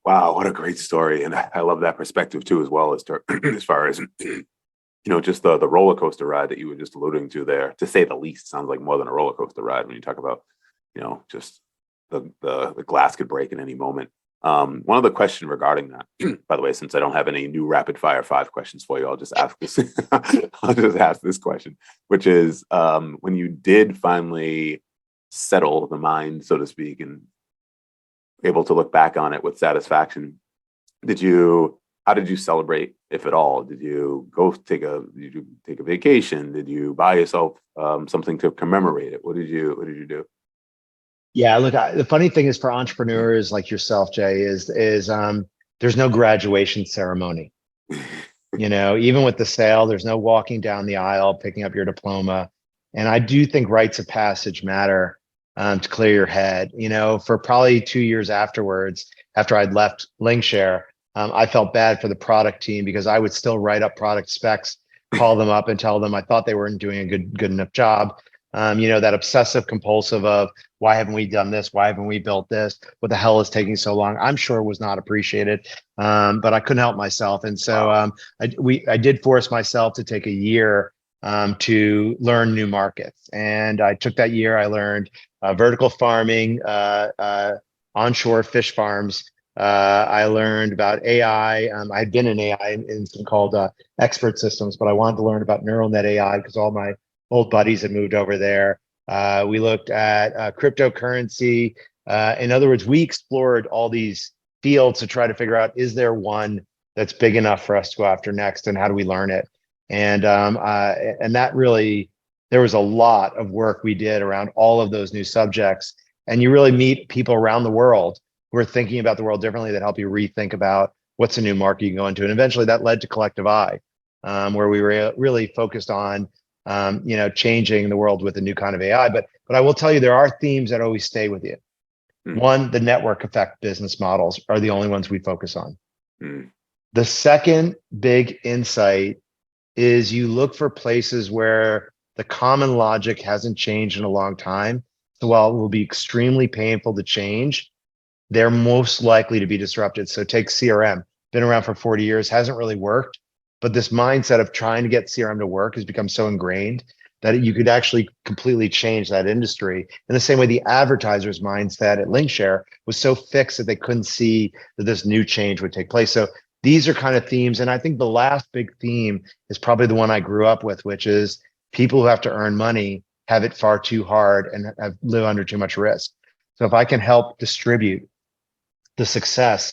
Wow, what a great story. And I love that perspective too, as well as as far as just the roller coaster ride that you were just alluding to there, to say the least. Sounds like more than a roller coaster ride when you talk about, just the glass could break at any moment. One other question regarding that, by the way, since I don't have any new rapid fire 5 questions for you, I'll just ask this. I'll just ask this question, which is, when you did finally settle the mind, so to speak, and able to look back on it with satisfaction, how did you celebrate, if at all? Did you take a vacation? Did you buy yourself something to commemorate it? What did you do? Yeah, look, the funny thing is for entrepreneurs like yourself, Jay, is there's no graduation ceremony. Even with the sale, there's no walking down the aisle, picking up your diploma. And I do think rites of passage matter to clear your head. For probably 2 years afterwards, after I'd left LinkShare, I felt bad for the product team because I would still write up product specs, call them up and tell them I thought they weren't doing a good enough job. That obsessive compulsive of why haven't we done this? Why haven't we built this? What the hell is taking so long? I'm sure was not appreciated, but I couldn't help myself. And so I did force myself to take a year to learn new markets. And I took that year. I learned vertical farming, onshore fish farms. I learned about AI. I had been in AI in something called expert systems, but I wanted to learn about neural net AI because all my old buddies had moved over there. We looked at cryptocurrency. In other words, we explored all these fields to try to figure out, is there one that's big enough for us to go after next, and how do we learn it? And that really, there was a lot of work we did around all of those new subjects. And you really meet people around the world who are thinking about the world differently that help you rethink about what's a new market you can go into. And eventually that led to Collective Eye, where we were really focused on changing the world with a new kind of AI. But I will tell you, there are themes that always stay with you. One, the network effect business models are the only ones we focus on. The second big insight is you look for places where the common logic hasn't changed in a long time. So while it will be extremely painful to change, they're most likely to be disrupted. So take CRM, been around for 40 years, hasn't really worked. But this mindset of trying to get CRM to work has become so ingrained that you could actually completely change that industry. In the same way, the advertiser's mindset at LinkShare was so fixed that they couldn't see that this new change would take place. So these are kind of themes. And I think the last big theme is probably the one I grew up with, which is people who have to earn money have it far too hard and live under too much risk. So if I can help distribute the success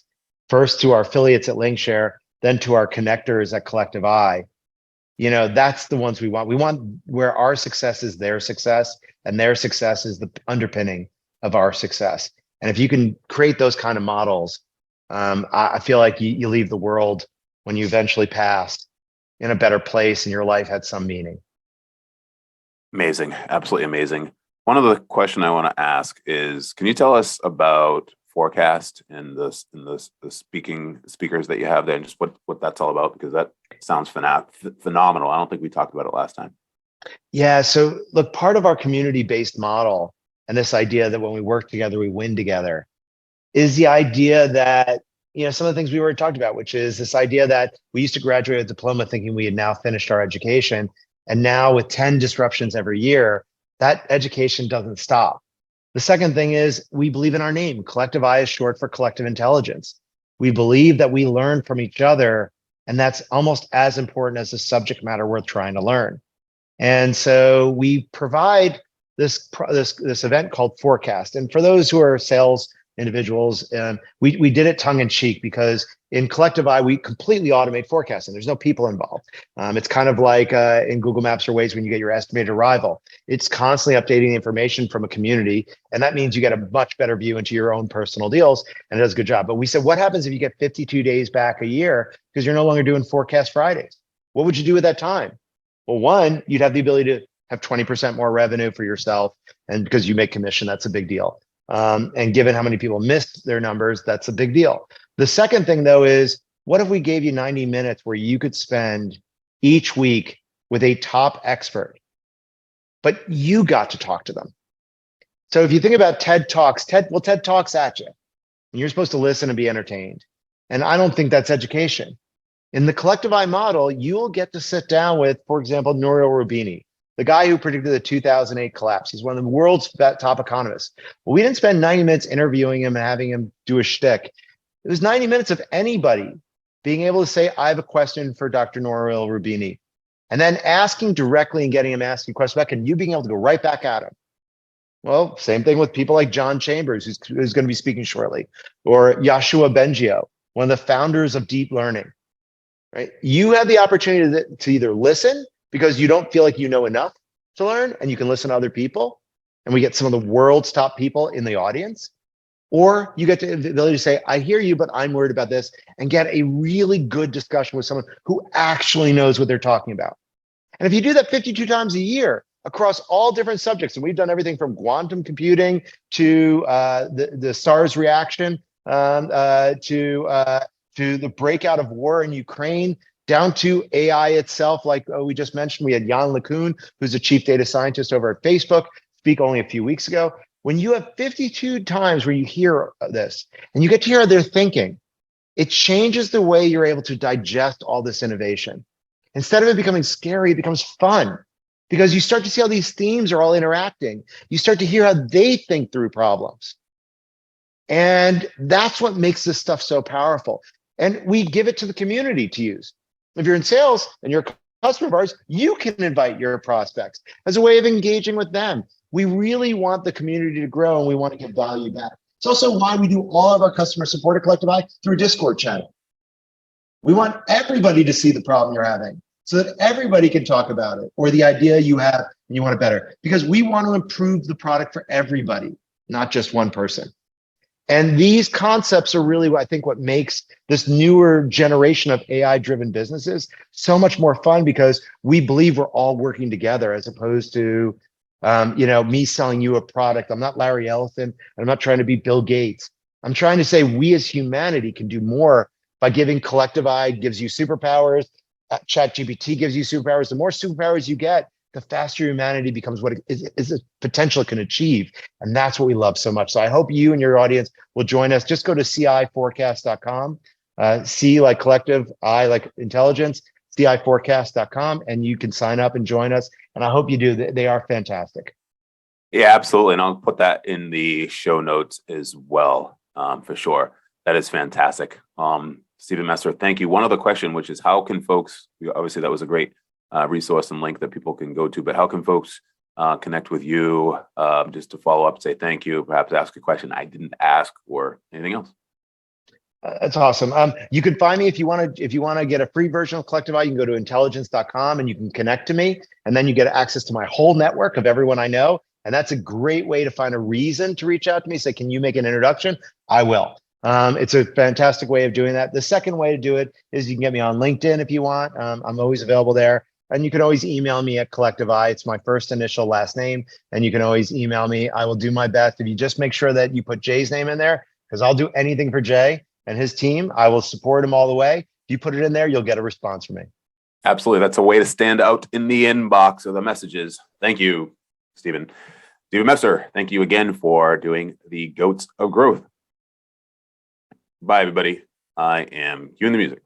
first to our affiliates at LinkShare, then to our connectors at Collective Eye, that's the ones we want. We want where our success is their success, and their success is the underpinning of our success. And if you can create those kind of models, I feel like you leave the world when you eventually pass in a better place and your life had some meaning. Amazing. Absolutely amazing. One other question I want to ask is, can you tell us about Forecast and the speakers that you have there, and just what that's all about? Because that sounds phenomenal. I don't think we talked about it last time. Yeah. So look, part of our community-based model and this idea that when we work together, we win together is the idea that, some of the things we already talked about, which is this idea that we used to graduate with a diploma thinking we had now finished our education. And now with 10 disruptions every year, that education doesn't stop. The second thing is we believe in our name. Collective Eye is short for collective intelligence. We believe that we learn from each other, and that's almost as important as the subject matter worth trying to learn. And so we provide this event called Forecast. And for those who are sales individuals, we did it tongue in cheek because in Collective Eye, we completely automate forecasting. There's no people involved. It's kind of like in Google Maps or Waze when you get your estimated arrival. It's constantly updating the information from a community. And that means you get a much better view into your own personal deals, and it does a good job. But we said, what happens if you get 52 days back a year because you're no longer doing Forecast Fridays? What would you do with that time? Well, one, you'd have the ability to have 20% more revenue for yourself. And because you make commission, that's a big deal. And given how many people missed their numbers, that's a big deal. The second thing, though, is what if we gave you 90 minutes where you could spend each week with a top expert, but you got to talk to them? So if you think about TED Talks, TED talks at you, and you're supposed to listen and be entertained. And I don't think that's education. In the Collective Eye model, you'll get to sit down with, for example, Nouriel Roubini, the guy who predicted the 2008 collapse. He's one of the world's top economists. Well, we didn't spend 90 minutes interviewing him and having him do a shtick. It was 90 minutes of anybody being able to say, I have a question for Dr. Nouriel Rubini, and then asking directly and getting him asking questions back, and you being able to go right back at him. Well, same thing with people like John Chambers, who's going to be speaking shortly, or Yashua Bengio, one of the founders of deep learning, right? You have the opportunity to either listen because you don't feel like you know enough to learn and you can listen to other people, and we get some of the world's top people in the audience, or you get the ability to say, I hear you, but I'm worried about this, and get a really good discussion with someone who actually knows what they're talking about. And if you do that 52 times a year across all different subjects, and we've done everything from quantum computing to the SARS reaction, to the breakout of war in Ukraine, down to AI itself, like we just mentioned, we had Jan LeCun, who's the chief data scientist over at Facebook, speak only a few weeks ago. When you have 52 times where you hear this and you get to hear their thinking, it changes the way you're able to digest all this innovation. Instead of it becoming scary, it becomes fun because you start to see how these themes are all interacting. You start to hear how they think through problems. And that's what makes this stuff so powerful. And we give it to the community to use. If you're in sales and you're a customer of ours, you can invite your prospects as a way of engaging with them. We really want the community to grow and we want to give value back. It's also why we do all of our customer support at Collective Eye through a Discord channel. We want everybody to see the problem you're having so that everybody can talk about it or the idea you have and you want it better, because we want to improve the product for everybody, not just one person. And these concepts are really, I think, what makes this newer generation of AI-driven businesses so much more fun, because we believe we're all working together as opposed to, me selling you a product. I'm not Larry Ellison, and I'm not trying to be Bill Gates. I'm trying to say we as humanity can do more by giving Collective Eye gives you superpowers. ChatGPT gives you superpowers. The more superpowers you get, the faster humanity becomes what is a potential it can achieve. And that's what we love so much. So I hope you and your audience will join us. Just go to ciforecast.com, C like collective, I like intelligence, ciforecast.com, and you can sign up and join us. And I hope you do. They are fantastic. Yeah, absolutely. And I'll put that in the show notes as well, for sure. That is fantastic. Stephen Messer, thank you. One other question, which is how can folks, obviously that was a great resource and link that people can go to, but how can folks connect with you, just to follow up, say thank you, perhaps ask a question I didn't ask or anything else? That's awesome. You can find me if you want to get a free version of Collective Eye. You can go to intelligence.com and you can connect to me, and then you get access to my whole network of everyone I know. And that's a great way to find a reason to reach out to me. Say, can you make an introduction? I will. It's a fantastic way of doing that. The second way to do it is you can get me on LinkedIn if you want. I'm always available there. And you can always email me at Collective Eye. It's my first initial last name. And you can always email me. I will do my best. If you just make sure that you put Jay's name in there, because I'll do anything for Jay and his team. I will support him all the way. If you put it in there, you'll get a response from me. Absolutely. That's a way to stand out in the inbox of the messages. Thank you, Stephen. Stephen Messer, thank you again for doing the Goats of Growth. Bye, everybody. I am cueing the music.